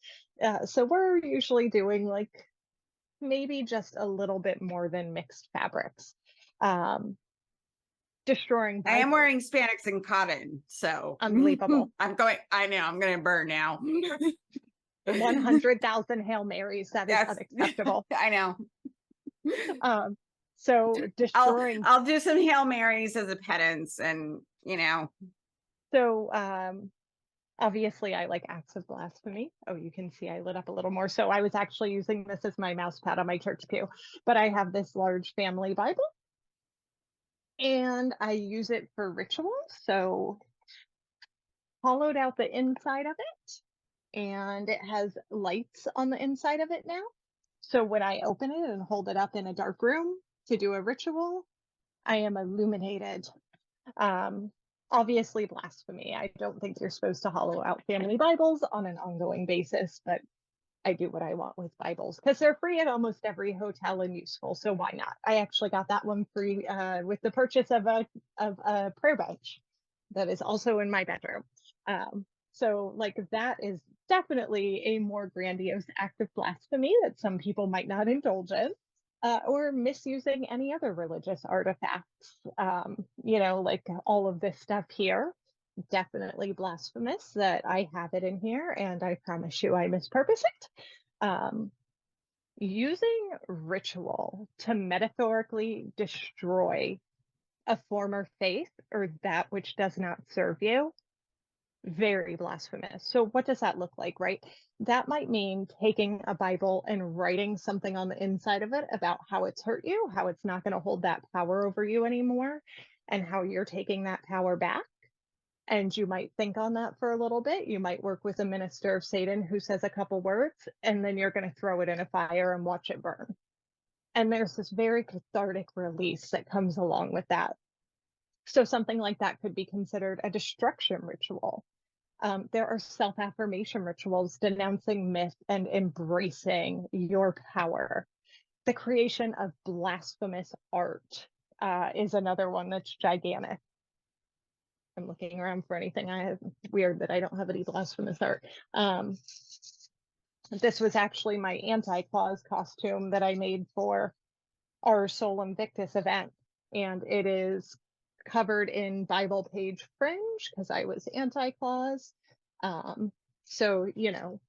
So we're usually doing like maybe just a little bit more than mixed fabrics. Destroying I am Bibles. wearing spandex and cotton, so Unbelievable. I'm going to burn now. 100,000 Hail Marys. That is Yes. unacceptable. I know. So destroying. I'll do some Hail Marys as a penance, and So obviously I like acts of blasphemy. Oh, you can see I lit up a little more. So I was actually using this as my mouse pad on my church pew, but I have this large family Bible and I use it for rituals. So hollowed out the inside of it, and it has lights on the inside of it now. So when I open it and hold it up in a dark room to do a ritual, I am illuminated. Obviously blasphemy. I don't think you're supposed to hollow out family Bibles on an ongoing basis, but I do what I want with Bibles because they're free at almost every hotel and useful. So why not? I actually got that one free with the purchase of a prayer bench that is also in my bedroom. So like that is definitely a more grandiose act of blasphemy that some people might not indulge in. Or misusing any other religious artifacts, like all of this stuff here, definitely blasphemous that I have it in here, and I promise you I mispurpose it. Using ritual to metaphorically destroy a former faith or that which does not serve you, very blasphemous. So what does that look like, right? That might mean taking a Bible and writing something on the inside of it about how it's hurt you, how it's not going to hold that power over you anymore, and how you're taking that power back. And you might think on that for a little bit. You might work with a minister of Satan who says a couple words, and then you're going to throw it in a fire and watch it burn. And there's this very cathartic release that comes along with that. So something like that could be considered a destruction ritual. There are self-affirmation rituals denouncing myth and embracing your power. The creation of blasphemous art is another one that's gigantic. I'm looking around for anything. Weird that I don't have any blasphemous art. This was actually my Anti-Claus costume that I made for our Sol Invictus event, and it is covered in Bible page fringe because I was Anti-Claus. So,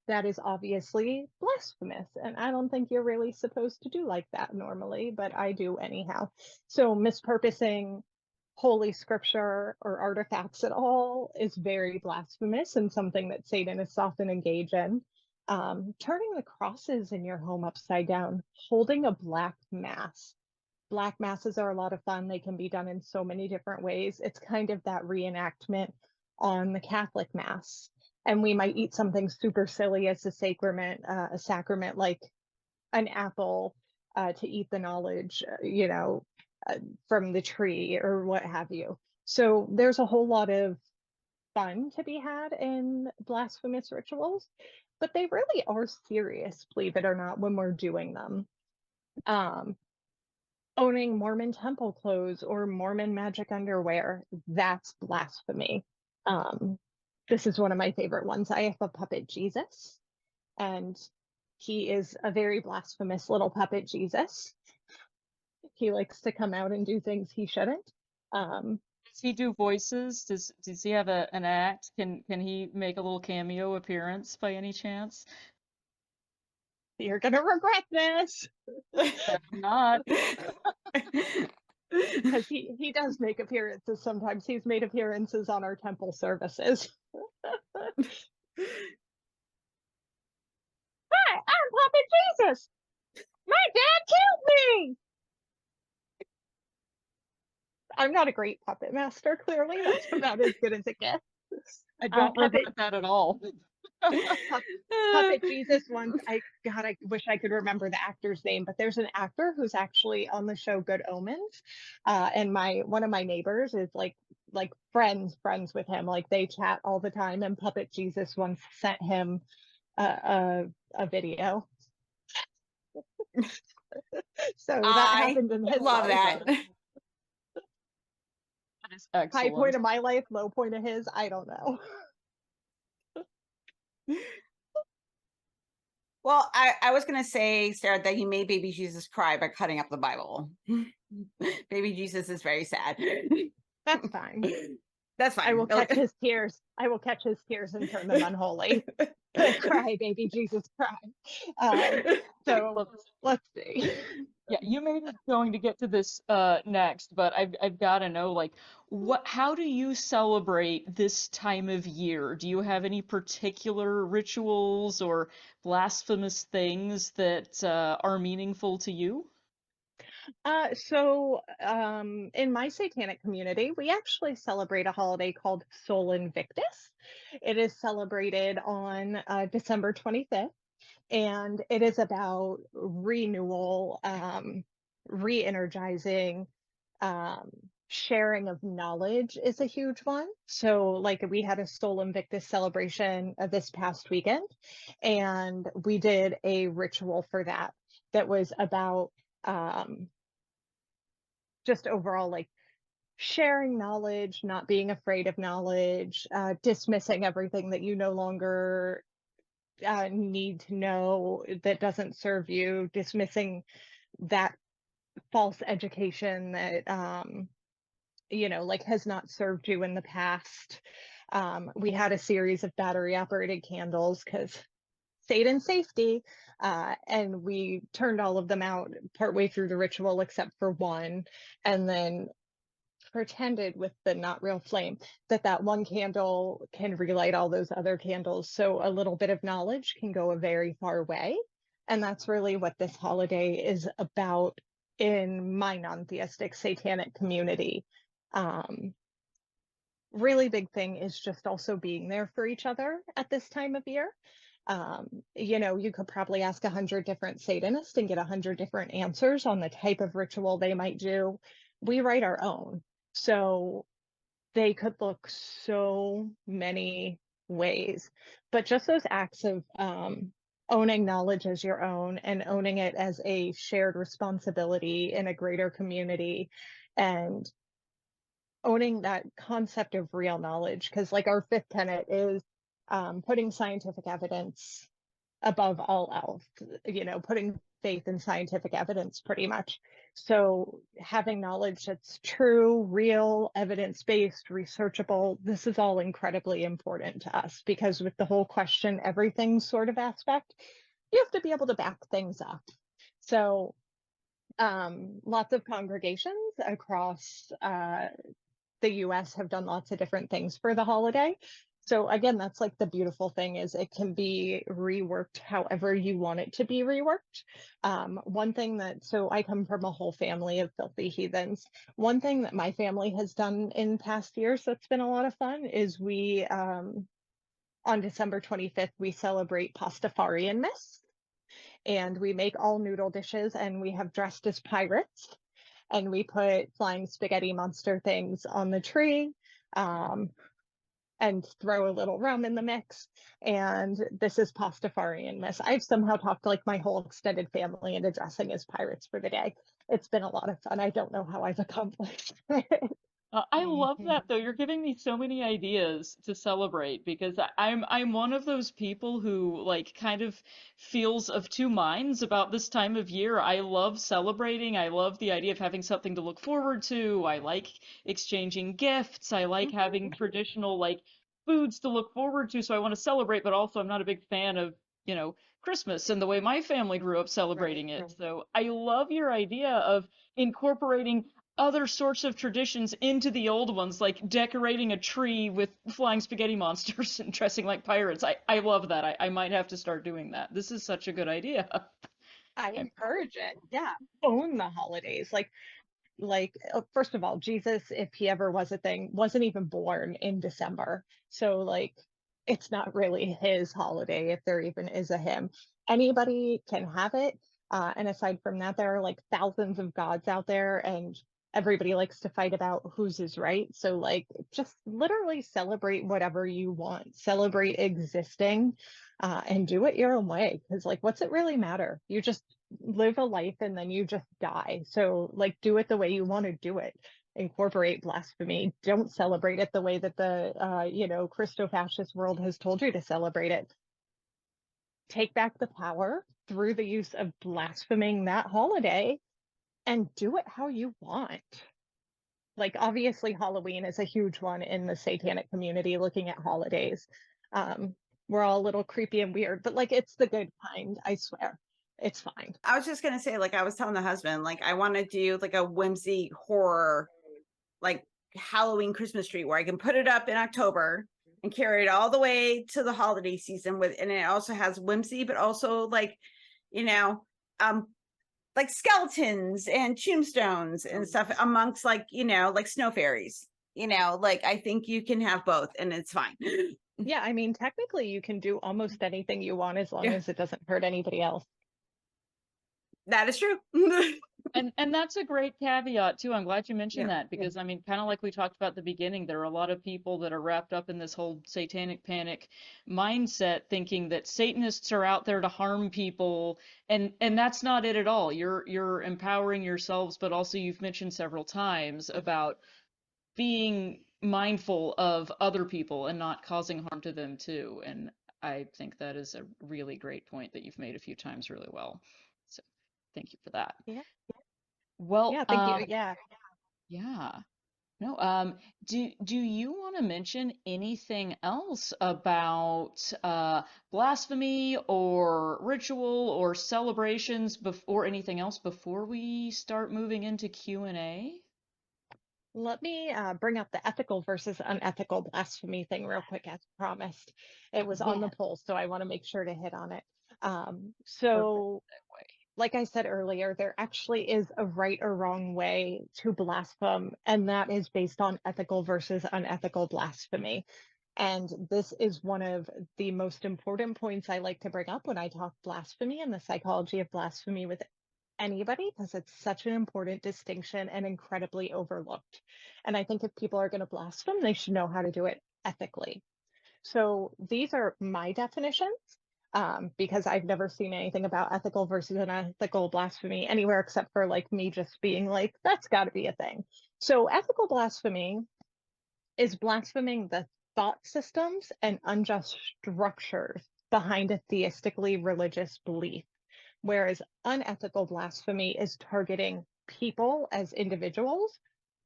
that is obviously blasphemous, and I don't think you're really supposed to do like that normally, but I do anyhow. So mispurposing holy scripture or artifacts at all is very blasphemous and something that Satanists often engage in. Turning the crosses in your home upside down, holding a black mass. Black masses are a lot of fun. They can be done in so many different ways. It's kind of that reenactment on the Catholic Mass. And we might eat something super silly as a sacrament like an apple to eat the knowledge, from the tree or what have you. So there's a whole lot of fun to be had in blasphemous rituals, but they really are serious, believe it or not, when we're doing them. Owning Mormon temple clothes or Mormon magic underwear, that's blasphemy. This is one of my favorite ones. I have a puppet Jesus, and he is a very blasphemous little puppet Jesus. He likes to come out and do things he shouldn't. Does he do voices? Does he have an act? Can he make a little cameo appearance by any chance? You're gonna regret this. Not. Because he does make appearances sometimes. He's made appearances on our temple services. Hi, I'm Puppet Jesus. My dad killed me. I'm not a great puppet master, clearly. That's about as good as it gets. I don't Puppet, regret that at all. Puppet Jesus once, I wish I could remember the actor's name, but there's an actor who's actually on the show Good Omens. And one of my neighbors is like friends with him. Like they chat all the time, and Puppet Jesus once sent him a video. So that I happened in his love life. that. That is High excellent. point of my life, low point of his, I don't know. Well, I was going to say, Sarah, that he made baby Jesus cry by cutting up the Bible. Baby Jesus is very sad. That's fine. That's fine. I will catch his tears. I will catch his tears and turn them unholy. Cry, baby Jesus, cry. So let's see. Yeah, you may be going to get to this next, but I've got to know, like, how do you celebrate this time of year? Do you have any particular rituals or blasphemous things that are meaningful to you? In my satanic community, we actually celebrate a holiday called Sol Invictus. It is celebrated on December 25th, and it is about renewal, re-energizing, sharing of knowledge is a huge one. So like we had a Sol Invictus celebration this past weekend, and we did a ritual for that was about just overall like sharing knowledge, not being afraid of knowledge, dismissing everything that you no longer need to know that doesn't serve you, dismissing that false education that like has not served you in the past. We had a series of battery operated candles because Satan safety, and we turned all of them out partway through the ritual except for one, and then pretended with the not real flame that one candle can relight all those other candles. So a little bit of knowledge can go a very far way. And that's really what this holiday is about in my non-theistic satanic community. Really big thing is just also being there for each other at this time of year. You could probably ask 100 different Satanists and get 100 different answers on the type of ritual they might do. We write our own. So they could look so many ways, but just those acts of owning knowledge as your own and owning it as a shared responsibility in a greater community, and owning that concept of real knowledge, because like our fifth tenet is putting scientific evidence above all else, putting faith in scientific evidence pretty much. So having knowledge that's true, real, evidence-based, researchable, this is all incredibly important to us, because with the whole question everything sort of aspect, you have to be able to back things up. So lots of congregations across the US have done lots of different things for the holiday. So again, that's like the beautiful thing, is it can be reworked however you want it to be reworked. One thing so I come from a whole family of filthy heathens. One thing that my family has done in past years that's been a lot of fun is we, on December 25th, we celebrate Pastafarian-ness, and we make all noodle dishes, and we have dressed as pirates, and we put flying spaghetti monster things on the tree. And throw a little rum in the mix. And this is Pastafarian-ness. I've somehow talked like my whole extended family into dressing as pirates for the day. It's been a lot of fun. I don't know how I've accomplished it. I love that though. You're giving me so many ideas to celebrate, because I'm one of those people who like kind of feels of two minds about this time of year. I love celebrating. I love the idea of having something to look forward to. I like exchanging gifts. I like having traditional like foods to look forward to. So I want to celebrate, but also I'm not a big fan of, Christmas and the way my family grew up celebrating it. So I love your idea of incorporating other sorts of traditions into the old ones, like decorating a tree with flying spaghetti monsters and dressing like pirates. I love that. I might have to start doing that. This is such a good idea. I I'm encourage it. Yeah. Own the holidays. First of all, Jesus, if he ever was a thing, wasn't even born in December. So like it's not really his holiday if there even is a him. Anybody can have it. And aside from that, there are like thousands of gods out there, and everybody likes to fight about whose is right. So like just literally celebrate whatever you want. Celebrate existing, and do it your own way. Because like what's it really matter? You just live a life and then you just die. So like do it the way you want to do it. Incorporate blasphemy. Don't celebrate it the way that the Christo-fascist world has told you to celebrate it. Take back the power through the use of blaspheming that holiday and do it how you want. Like obviously Halloween is a huge one in the satanic community looking at holidays. We're all a little creepy and weird, but like it's the good kind, I swear. It's fine. I was just gonna say, like I was telling the husband, like I want to do like a whimsy horror, like Halloween Christmas tree where I can put it up in October and carry it all the way to the holiday season with, and it also has whimsy, but also like, you know, like skeletons and tombstones and stuff amongst like, like snow fairies, like I think you can have both and it's fine. Yeah, I mean, technically you can do almost anything you want as long Yeah. as it doesn't hurt anybody else. That is true. And that's a great caveat too. I'm glad you mentioned Yeah. that because I mean, kind of like we talked about at the beginning, there are a lot of people that are wrapped up in this whole satanic panic mindset, thinking that Satanists are out there to harm people, and that's not it at all. You're empowering yourselves, but also you've mentioned several times about being mindful of other people and not causing harm to them too. And I think that is a really great point that you've made a few times really well. So thank you for that. Yeah. Well, Yeah, thank you. Yeah. yeah. No, do you want to mention anything else about blasphemy or ritual or celebrations or anything else before we start moving into Q&A? Let me bring up the ethical versus unethical blasphemy thing real quick, as promised. It was on the poll, so I want to make sure to hit on it. So like I said earlier, there actually is a right or wrong way to blaspheme, and that is based on ethical versus unethical blasphemy. And this is one of the most important points I like to bring up when I talk blasphemy and the psychology of blasphemy with anybody, because it's such an important distinction and incredibly overlooked. And I think if people are going to blaspheme, they should know how to do it ethically. So these are my definitions, because I've never seen anything about ethical versus unethical blasphemy anywhere except for like me just being like, that's got to be a thing. So ethical blasphemy is blaspheming the thought systems and unjust structures behind a theistically religious belief, whereas unethical blasphemy is targeting people as individuals,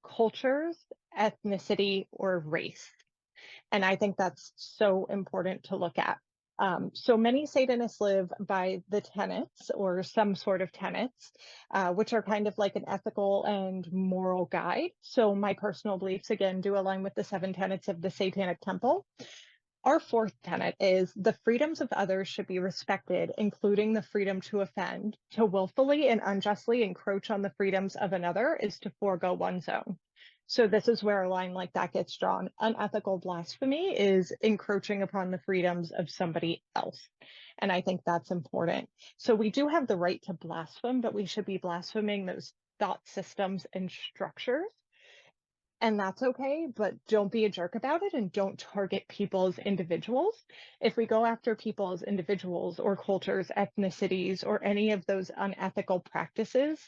cultures, ethnicity, or race. And I think that's so important to look at. So many Satanists live by the tenets or some sort of tenets, which are kind of like an ethical and moral guide. So my personal beliefs, again, do align with the 7 tenets of the Satanic Temple. Our 4th tenet is the freedoms of others should be respected, including the freedom to offend. To willfully and unjustly encroach on the freedoms of another is to forego one's own. So this is where a line like that gets drawn. Unethical blasphemy is encroaching upon the freedoms of somebody else. And I think that's important. So we do have the right to blaspheme, but we should be blaspheming those thought systems and structures. And that's okay, but don't be a jerk about it and don't target people as individuals. If we go after people as individuals or cultures, ethnicities, or any of those unethical practices,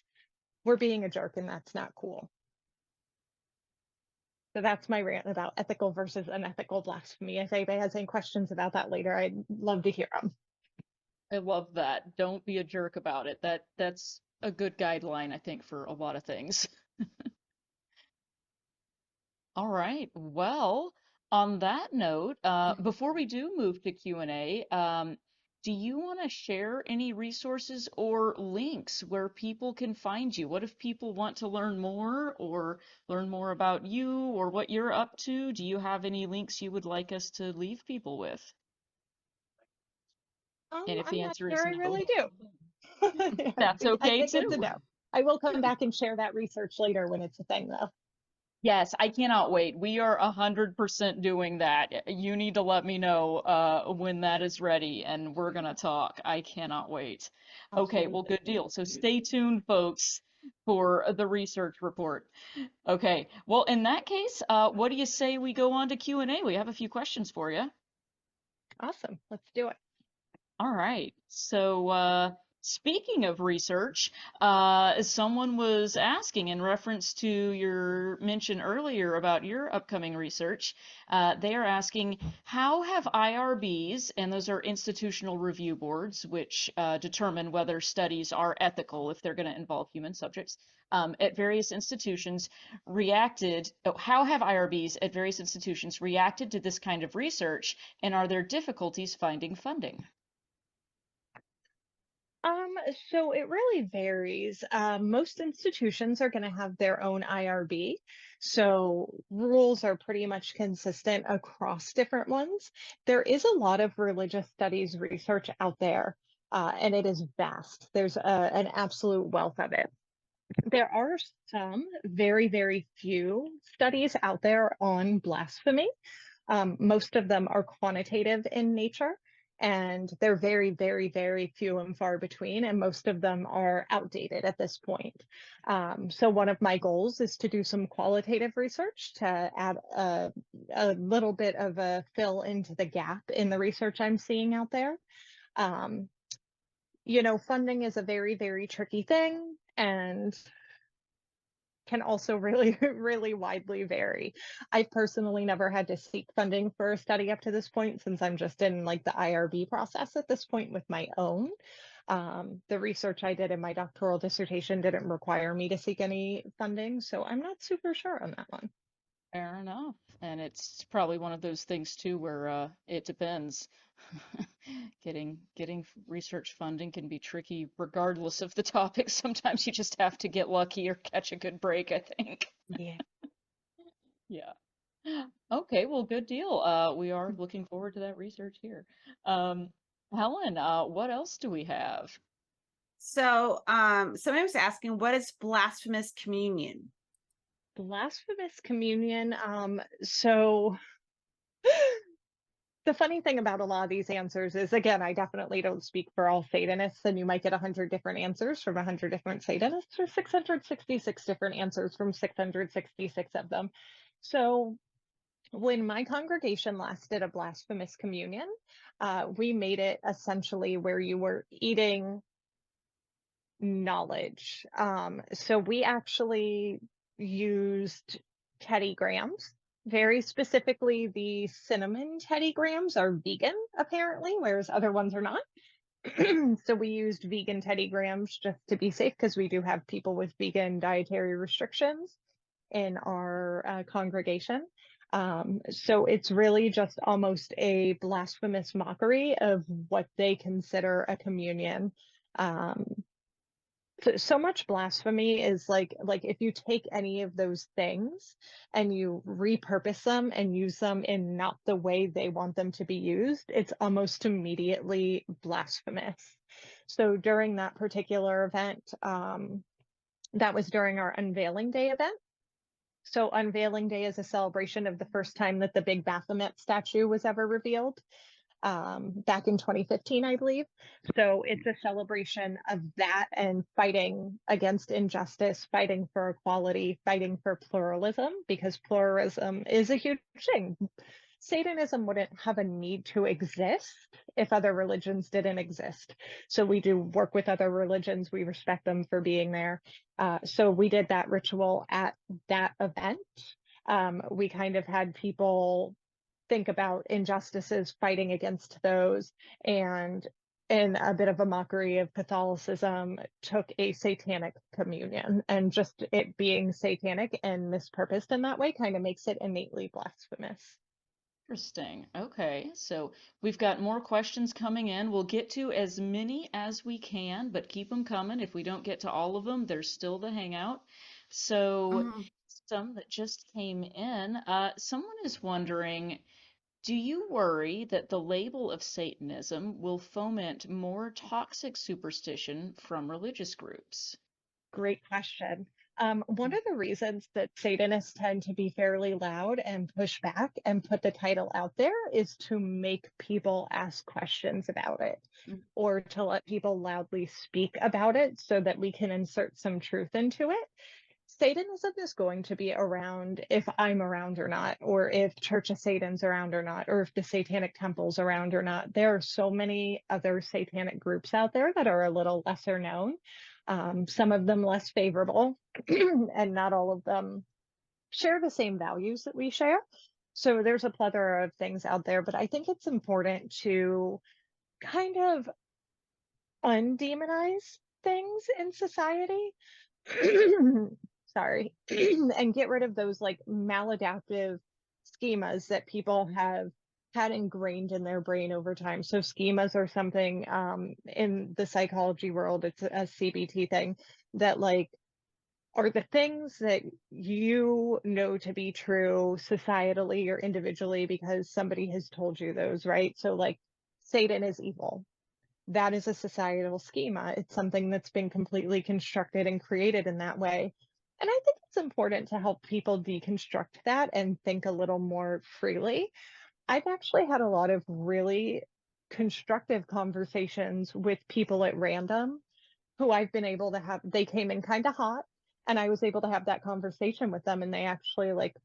we're being a jerk and that's not cool. So that's my rant about ethical versus unethical blasphemy. If anybody has any questions about that later, I'd love to hear them. I love that. Don't be a jerk about it. That's a good guideline, I think, for a lot of things. All right. Well, on that note, before we do move to Q&A, do you want to share any resources or links where people can find you? What if people want to learn more or learn more about you or what you're up to? Do you have any links you would like us to leave people with? And if the I'm not answer is sure I no, really do. that's I okay think it's a too. no. I will come back and share that research later when it's a thing, though. Yes, I cannot wait. We are 100% doing that. You need to let me know when that is ready, and we're gonna talk. I cannot wait. Okay, well, Absolutely. good deal. So stay tuned, folks, for the research report. Okay, well, in that case, what do you say we go on to Q&A? We have a few questions for you. Awesome. Let's do it. All right. So, speaking of research, someone was asking in reference to your mention earlier about your upcoming research. They are asking, how have IRBs, and those are institutional review boards, which determine whether studies are ethical if they're going to involve human subjects, at various institutions reacted, how have IRBs at various institutions reacted to this kind of research, and are there difficulties finding funding? Um, so it really varies. Most institutions are going to have their own IRB. So rules are pretty much consistent across different ones. There is a lot of religious studies research out there, and it is vast. There's an absolute wealth of it. There are some very, very few studies out there on blasphemy. Most of them are quantitative in nature, and they're very, very, very few and far between, and most of them are outdated at this point. So one of my goals is to do some qualitative research to add a little bit of a fill into the gap in the research I'm seeing out there. Um, funding is a very, very tricky thing, and can also really, really widely vary. I've personally never had to seek funding for a study up to this point, since I'm just in like the IRB process at this point with my own. The research I did in my doctoral dissertation didn't require me to seek any funding, so I'm not super sure on that one. Fair enough. And it's probably one of those things too where it depends. Getting research funding can be tricky regardless of the topic. Sometimes you just have to get lucky or catch a good break, I think. Yeah. Yeah. Okay, well, good deal. We are looking forward to that research here. Helen, what else do we have? So somebody was asking, what is blasphemous communion? Blasphemous communion. So the funny thing about a lot of these answers is, again, I definitely don't speak for all Satanists, and you might get 100 different answers from 100 different Satanists, or 666 different answers from 666 of them. So when my congregation last did a blasphemous communion, we made it essentially where you were eating knowledge. So we actually used Teddy Grahams. Very specifically, the cinnamon Teddy Grahams are vegan, apparently, whereas other ones are not. So we used vegan Teddy Grahams just to be safe, because we do have people with vegan dietary restrictions in our congregation. So it's really just almost a blasphemous mockery of what they consider a communion. Um, so much blasphemy is like if you take any of those things and you repurpose them and use them in not the way they want them to be used, it's almost immediately blasphemous. So during that particular event, that was during our unveiling day event. So unveiling day is a celebration of the first time that the big Baphomet statue was ever revealed, back in 2015, I believe. So it's a celebration of that and fighting against injustice, fighting for equality, fighting for pluralism, because pluralism is a huge thing. Satanism wouldn't have a need to exist if other religions didn't exist. So we do work with other religions. We respect them for being there. So we did that ritual at that event. We kind of had people think about injustices, fighting against those, and in a bit of a mockery of Catholicism, took a satanic communion. And just it being satanic and mispurposed in that way kind of makes it innately blasphemous. Interesting. Okay, so we've got more questions coming in. We'll get to as many as we can, but keep them coming. If we don't get to all of them, there's still the hangout. So, Mhm. some that just came in, someone is wondering, do you worry that the label of Satanism will foment more toxic superstition from religious groups? Great question. One of the reasons that Satanists tend to be fairly loud and push back and put the title out there is to make people ask questions about it, Mm. or to let people loudly speak about it so that we can insert some truth into it. Satanism is going to be around if I'm around or not, or if Church of Satan's around or not, or if the Satanic Temple's around or not. There are so many other satanic groups out there that are a little lesser known, some of them less favorable, and not all of them share the same values that we share. So there's a plethora of things out there, but I think it's important to kind of undemonize things in society. Sorry. And get rid of those like maladaptive schemas that people have had ingrained in their brain over time. So schemas are something in the psychology world, it's a CBT thing, that like are the things that you know to be true societally or individually because somebody has told you those, right? So like Satan is evil. That is a societal schema. It's something that's been completely constructed and created in that way. And I think it's important to help people deconstruct that and think a little more freely. I've actually had a lot of really constructive conversations with people at random who I've been able to have. They came in kind of hot, and I was able to have that conversation with them, and they actually like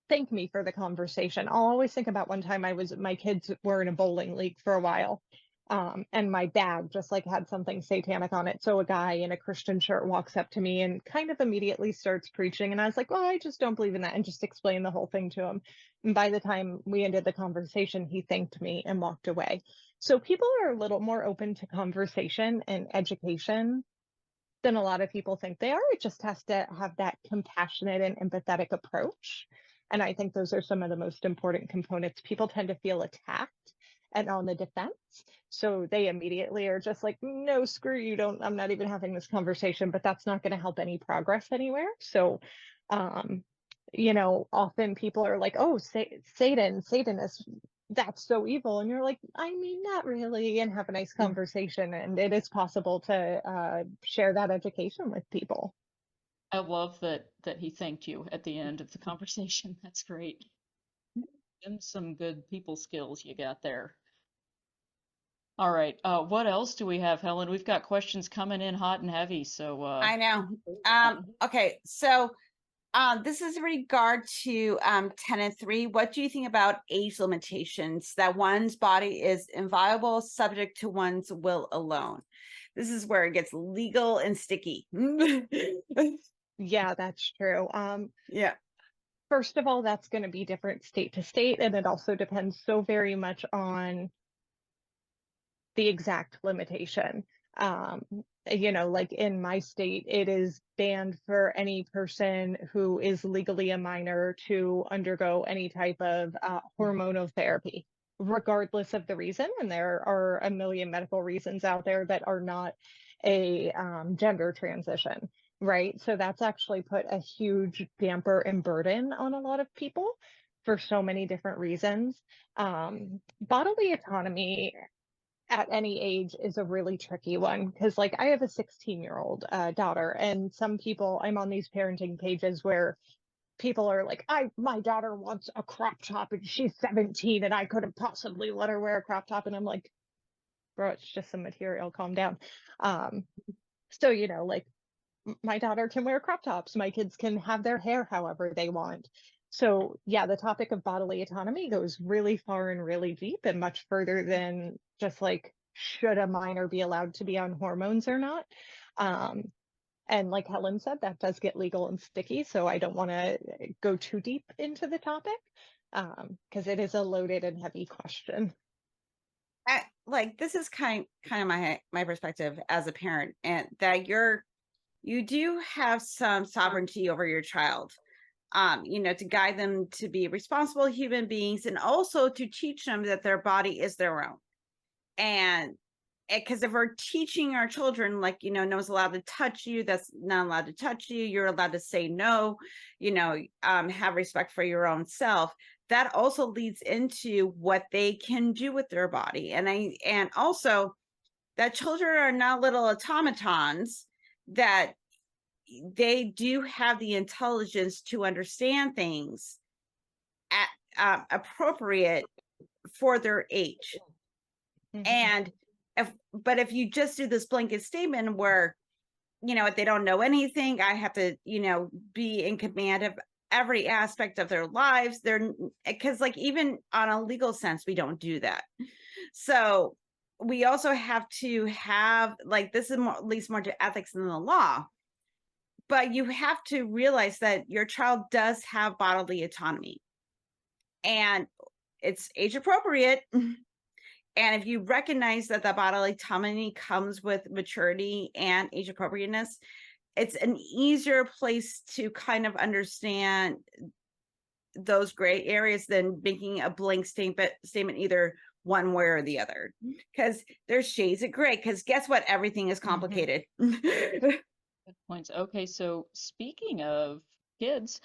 thank me for the conversation. I'll always think about one time my kids were in a bowling league for a while. And my bag just like had something satanic on it. So a guy in a Christian shirt walks up to me and kind of immediately starts preaching. And I was like, well, I just don't believe in that, and just explained the whole thing to him. And by the time we ended the conversation, he thanked me and walked away. So people are a little more open to conversation and education than a lot of people think they are. It just has to have that compassionate and empathetic approach. And I think those are some of the most important components. People tend to feel attacked and on the defense. So they immediately are just like, no, screw you, I'm not even having this conversation, but that's not going to help any progress anywhere. So, often people are like, oh, Satanist, that's so evil. And you're like, I mean, not really, and have a nice conversation. And it is possible to share that education with people. I love that he thanked you at the end of the conversation. That's great. And some good people skills you got there. All right. What else do we have, Helen? We've got questions coming in hot and heavy. So I know. Okay, so this is in regard to 10 and 3. What do you think about age limitations, that one's body is inviolable, subject to one's will alone? This is where it gets legal and sticky. Yeah, that's true. Yeah. First of all, that's going to be different state to state, and it also depends so very much on the exact limitation. Like in my state, it is banned for any person who is legally a minor to undergo any type of hormonal therapy, regardless of the reason. And there are a million medical reasons out there that are not a gender transition, right? So that's actually put a huge damper and burden on a lot of people for so many different reasons. Bodily autonomy at any age is a really tricky one, because like I have a 16-year-old daughter, and some people, I'm on these parenting pages where people are like, my daughter wants a crop top and she's 17 and I couldn't possibly let her wear a crop top. And I'm like, bro, it's just some material, calm down. So like my daughter can wear crop tops, my kids can have their hair however they want. So yeah, the topic of bodily autonomy goes really far and really deep, and much further than just like, should a minor be allowed to be on hormones or not? And like Helen said, that does get legal and sticky, so I don't want to go too deep into the topic, because it is a loaded and heavy question. Like this is kind of my perspective as a parent, and that you do have some sovereignty over your child. to guide them to be responsible human beings, and also to teach them that their body is their own. And because if we're teaching our children, like, no one's allowed to touch you, that's not allowed to touch you, you're allowed to say no, have respect for your own self, that also leads into what they can do with their body. And also that children are not little automatons, that they do have the intelligence to understand things at appropriate for their age. And if you just do this blanket statement where, if they don't know anything, I have to, be in command of every aspect of their lives, because like, even on a legal sense, we don't do that. So we also have to have, like, this is more, at least more to ethics than the law, but you have to realize that your child does have bodily autonomy, and it's age appropriate. And if you recognize that the bodily autonomy comes with maturity and age appropriateness, it's an easier place to kind of understand those gray areas than making a blank statement either one way or the other, because there's shades of gray, because guess what, everything is complicated. Good points. Okay, so speaking of kids,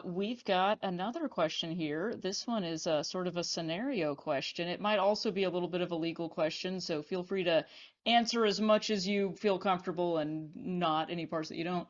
we've got another question here. This one is sort of a scenario question. It might also be a little bit of a legal question, so feel free to answer as much as you feel comfortable and not any parts that you don't.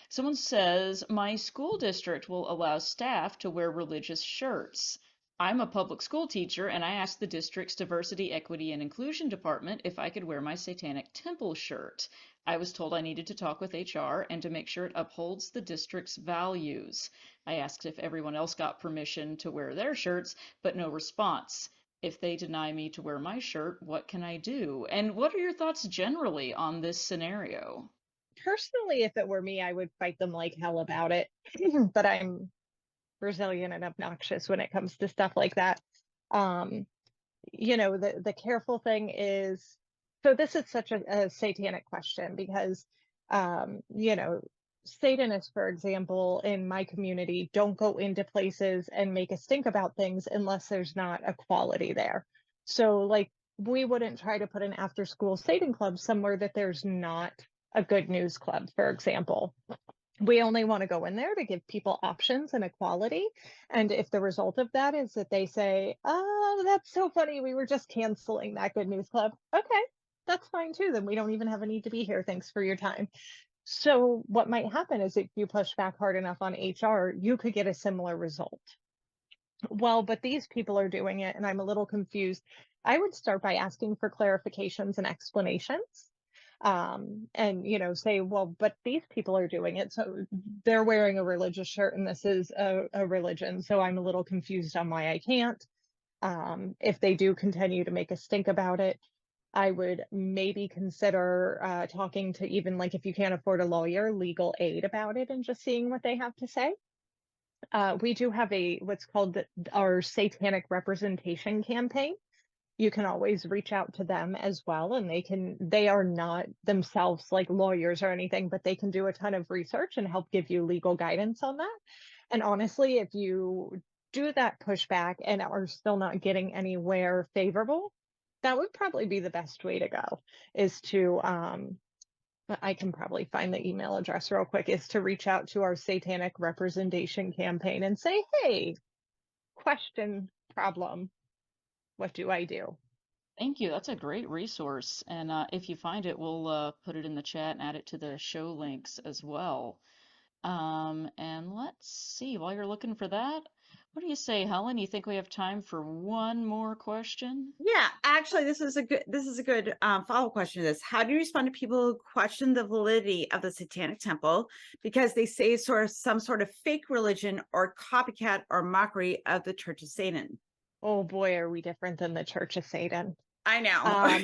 Someone says, my school district will allow staff to wear religious shirts. I'm a public school teacher, and I asked the district's diversity, equity, and inclusion department if I could wear my Satanic temple shirt. I was told I needed to talk with HR and to make sure it upholds the district's values. I asked if everyone else got permission to wear their shirts, but no response. If they deny me to wear my shirt, what can I do? And what are your thoughts generally on this scenario? Personally, if it were me, I would fight them like hell about it. But I'm Brazilian and obnoxious when it comes to stuff like that. The careful thing is, so this is such a satanic question, because Satanists, for example, in my community, don't go into places and make us think about things unless there's not equality there. So like, we wouldn't try to put an after school Satan club somewhere that there's not a good news club, for example. We only want to go in there to give people options and equality. And if the result of that is that they say, oh, that's so funny, we were just canceling that good news club. Okay, that's fine too. Then we don't even have a need to be here. Thanks for your time. So what might happen is if you push back hard enough on HR, you could get a similar result. Well, but these people are doing it, and I'm a little confused. I would start by asking for clarifications and explanations. And say, well, but these people are doing it, so they're wearing a religious shirt, and this is a religion, so I'm a little confused on why I can't. If they do continue to make a stink about it, I would maybe consider talking to, even like, if you can't afford a lawyer, legal aid about it, and just seeing what they have to say. We do have what's called our Satanic Representation Campaign. You can always reach out to them as well, and they are not themselves like lawyers or anything, but they can do a ton of research and help give you legal guidance on that. And honestly, if you do that pushback and are still not getting anywhere favorable, that would probably be the best way to go, is to I can probably find the email address real quick, is to reach out to our Satanic Representation Campaign and say, hey, question, problem, what do I do? Thank you. That's a great resource. And if you find it, we'll put it in the chat and add it to the show links as well. And let's see, while you're looking for that, what do you say, Helen? You think we have time for one more question? Yeah, actually, this is a good follow-up question to this. How do you respond to people who question the validity of the Satanic Temple because they say some sort of fake religion or copycat or mockery of the Church of Satan? Oh boy, are we different than the Church of Satan. I know.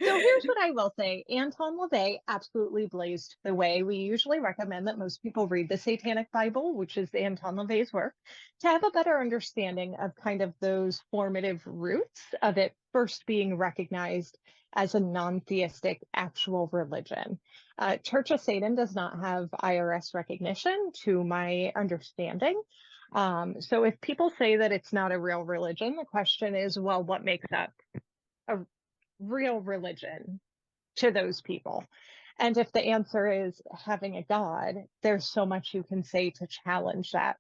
So here's what I will say. Anton LaVey absolutely blazed the way. We usually recommend that most people read the Satanic Bible, which is Anton LaVey's work, to have a better understanding of kind of those formative roots of it first being recognized as a non-theistic actual religion. Church of Satan does not have IRS recognition, to my understanding. So if people say that it's not a real religion, the question is, well, what makes up a real religion to those people? And if the answer is having a God, there's so much you can say to challenge that.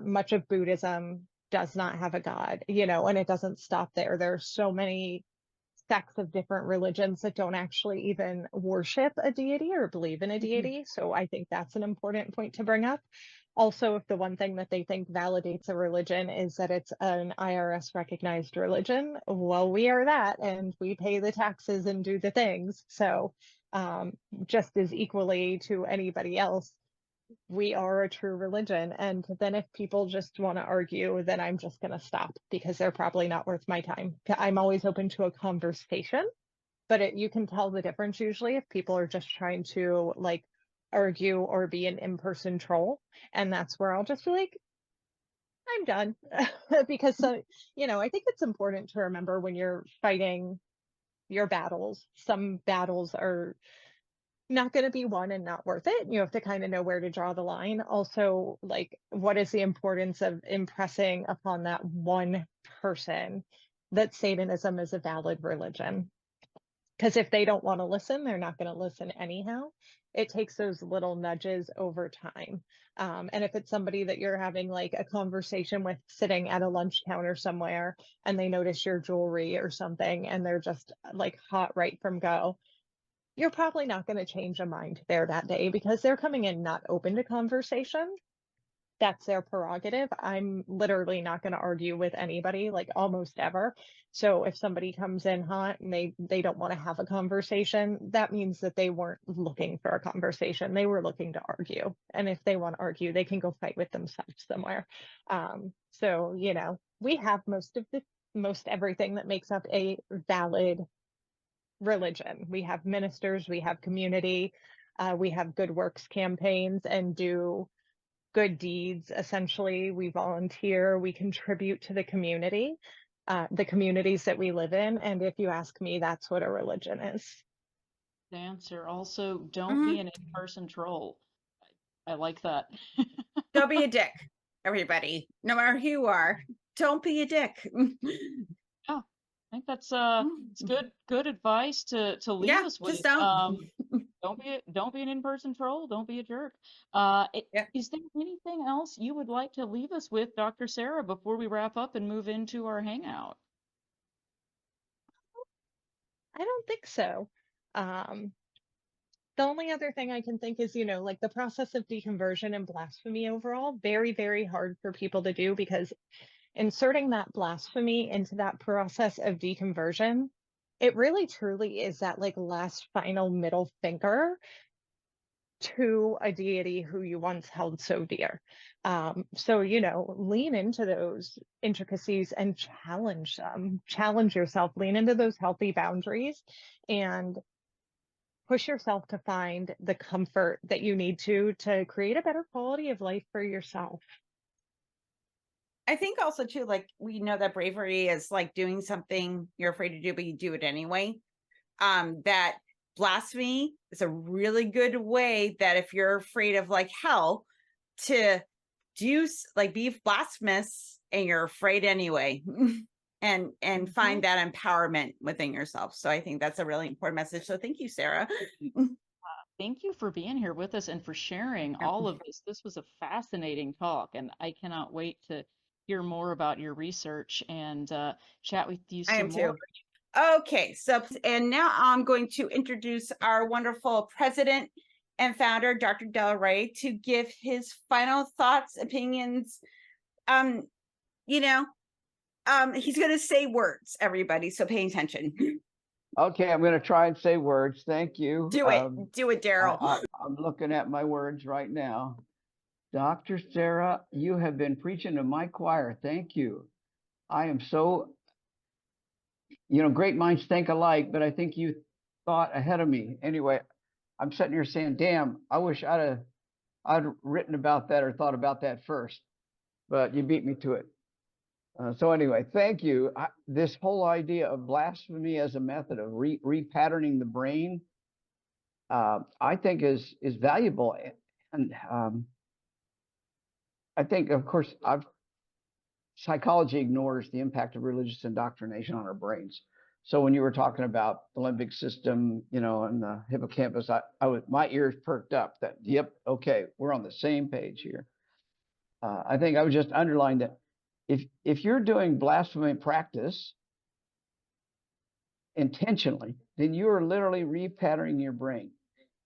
Much of Buddhism does not have a God, and it doesn't stop there. There are so many sects of different religions that don't actually even worship a deity or believe in a deity. So I think that's an important point to bring up. Also, if the one thing that they think validates a religion is that it's an IRS recognized religion, well, we are that, and we pay the taxes and do the things. So just as equally to anybody else, we are a true religion. And then if people just want to argue, then I'm just going to stop, because they're probably not worth my time. I'm always open to a conversation, but you can tell the difference usually if people are just trying to like argue or be an in-person troll. And that's where I'll just be like, I'm done. Because I think it's important to remember when you're fighting your battles, some battles are not going to be won and not worth it. You have to kind of know where to draw the line. Also, like, what is the importance of impressing upon that one person that Satanism is a valid religion? Because if they don't want to listen, they're not going to listen anyhow. It takes those little nudges over time. And if it's somebody that you're having like a conversation with sitting at a lunch counter somewhere and they notice your jewelry or something and they're just like hot right from go, you're probably not going to change a mind there that day because they're coming in not open to conversation. That's their prerogative. I'm literally not going to argue with anybody, like almost ever. So if somebody comes in hot and they don't want to have a conversation, that means that they weren't looking for a conversation. They were looking to argue. And if they want to argue, they can go fight with themselves somewhere. So, we have most everything that makes up a valid religion. We have ministers, we have community, we have good works campaigns and do good deeds. Essentially, we volunteer, we contribute to the communities that we live in. And if you ask me, that's what a religion is. The answer. Also, don't be an in-person troll. I like that. Don't be a dick, everybody. No matter who you are, don't be a dick. Yeah, I think that's it's good advice to leave us with. Just don't. Don't be an in-person troll. Don't be a jerk. Is there anything else you would like to leave us with, Dr. Sarah, before we wrap up and move into our hangout? I don't think so. The only other thing I can think is, like the process of deconversion and blasphemy overall, very, very hard for people to do, because inserting that blasphemy into that process of deconversion, it really truly is that like last final middle finger to a deity who you once held so dear. So, lean into those intricacies and challenge them, challenge yourself, lean into those healthy boundaries and push yourself to find the comfort that you need to create a better quality of life for yourself. I think also too, like, we know that bravery is like doing something you're afraid to do, but you do it anyway. That blasphemy is a really good way that if you're afraid of like hell, to do like be blasphemous and you're afraid anyway. and find that empowerment within yourself. So I think that's a really important message. So thank you, Sarah. Thank you for being here with us and for sharing all of this. This was a fascinating talk, and I cannot wait to hear more about your research and chat with you some more. Okay, so and now I'm going to introduce our wonderful president and founder, Dr. Darrel Ray, to give his final thoughts, opinions. He's going to say words, everybody, so pay attention. Okay, I'm going to try and say words. Thank you. Do it, Darrel. I'm looking at my words right now. Dr. Sarah, you have been preaching to my choir. Thank you. I am so you know, great minds think alike, but I think you thought ahead of me. Anyway, I'm sitting here saying, damn, I wish I'd written about that or thought about that first, but you beat me to it. So anyway, thank you. This whole idea of blasphemy as a method of repatterning the brain, I think is valuable. And I think, of course, psychology ignores the impact of religious indoctrination on our brains. So when you were talking about the limbic system, you know, and the hippocampus, my ears perked up that, yep, okay, we're on the same page here. I think I would just underline that if you're doing blasphemy practice intentionally, then you are literally repatterning your brain.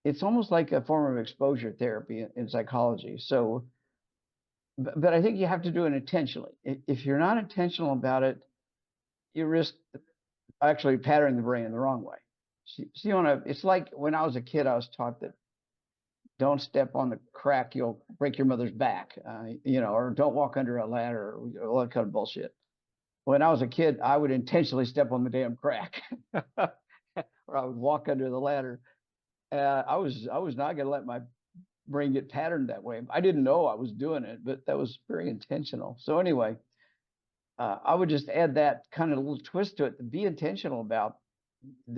It's almost like a form of exposure therapy in psychology. So, but I think you have to do it intentionally. If you're not intentional about it, you risk actually patterning the brain in the wrong way. So it's like when I was a kid, I was taught that don't step on the crack, you'll break your mother's back, you know, or don't walk under a ladder, or all that kind of bullshit. When I was a kid, I would intentionally step on the damn crack, or I would walk under the ladder. I was not going to let my brain get patterned that way. I didn't know I was doing it, but that was very intentional. So anyway, I would just add that kind of little twist to it, to be intentional about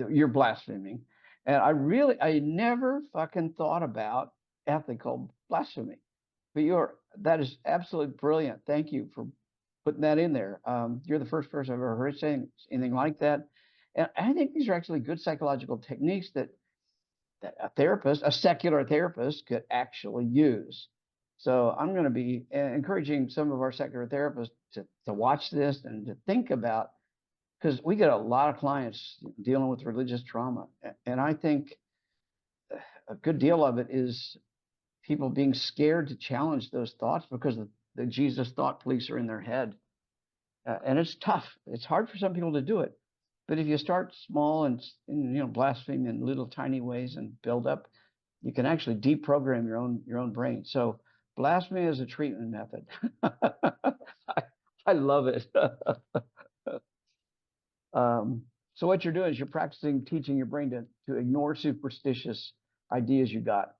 your blaspheming. And I never fucking thought about ethical blasphemy, but that is absolutely brilliant. Thank you for putting that in there. You're the first person I've ever heard saying anything like that. And I think these are actually good psychological techniques that a secular therapist could actually use. So I'm going to be encouraging some of our secular therapists to watch this and to think about, because we get a lot of clients dealing with religious trauma. And I think a good deal of it is people being scared to challenge those thoughts because the Jesus thought police are in their head. And it's tough. It's hard for some people to do it. But if you start small and you know, blaspheme in little tiny ways and build up, you can actually deprogram your own brain. So blasphemy is a treatment method. I love it. So what you're doing is you're practicing teaching your brain to ignore superstitious ideas you got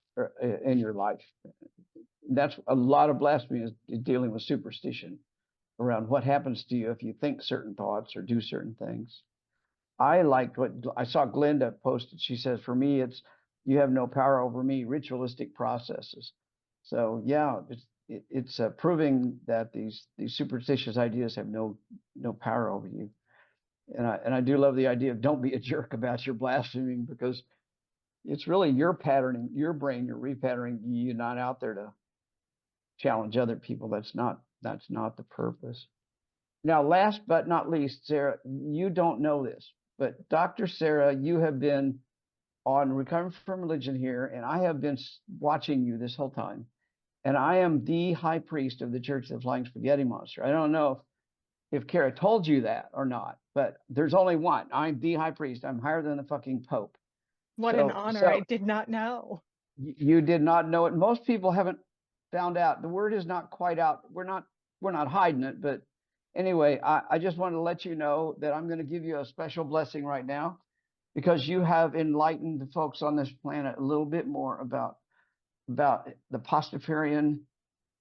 in your life. That's a lot of blasphemy is dealing with superstition around what happens to you if you think certain thoughts or do certain things. I liked what I saw Glenda posted. She says, for me, it's you have no power over me, ritualistic processes. So yeah, it's proving that these superstitious ideas have no power over you. And I do love the idea of don't be a jerk about your blaspheming, because it's really your patterning, your brain, you're repatterning. You're not out there to challenge other people. That's not the purpose. Now, last but not least, Sarah, you don't know this, but Dr. Sarah, you have been on Recovering from Religion here, and I have been watching you this whole time. And I am the high priest of the Church of the Flying Spaghetti Monster. I don't know if Kara told you that or not, but there's only one. I'm the high priest. I'm higher than the fucking Pope. What an honor. I did not know. You did not know it. Most people haven't found out. The word is not quite out. We're not hiding it, but anyway, I just wanted to let you know that I'm going to give you a special blessing right now, because you have enlightened the folks on this planet a little bit more about the Pastafarian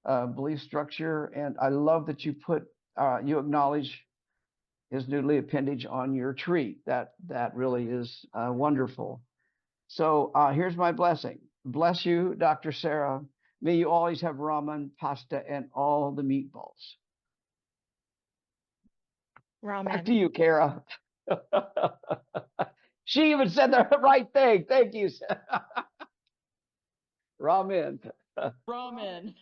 belief structure. And I love that you you acknowledge his noodly appendage on your tree. That really is wonderful. So here's my blessing. Bless you, Dr. Sarah. May you always have ramen, pasta, and all the meatballs. Ramen. Back to you, Kara. She even said the right thing. Thank you. Ramen. Ramen.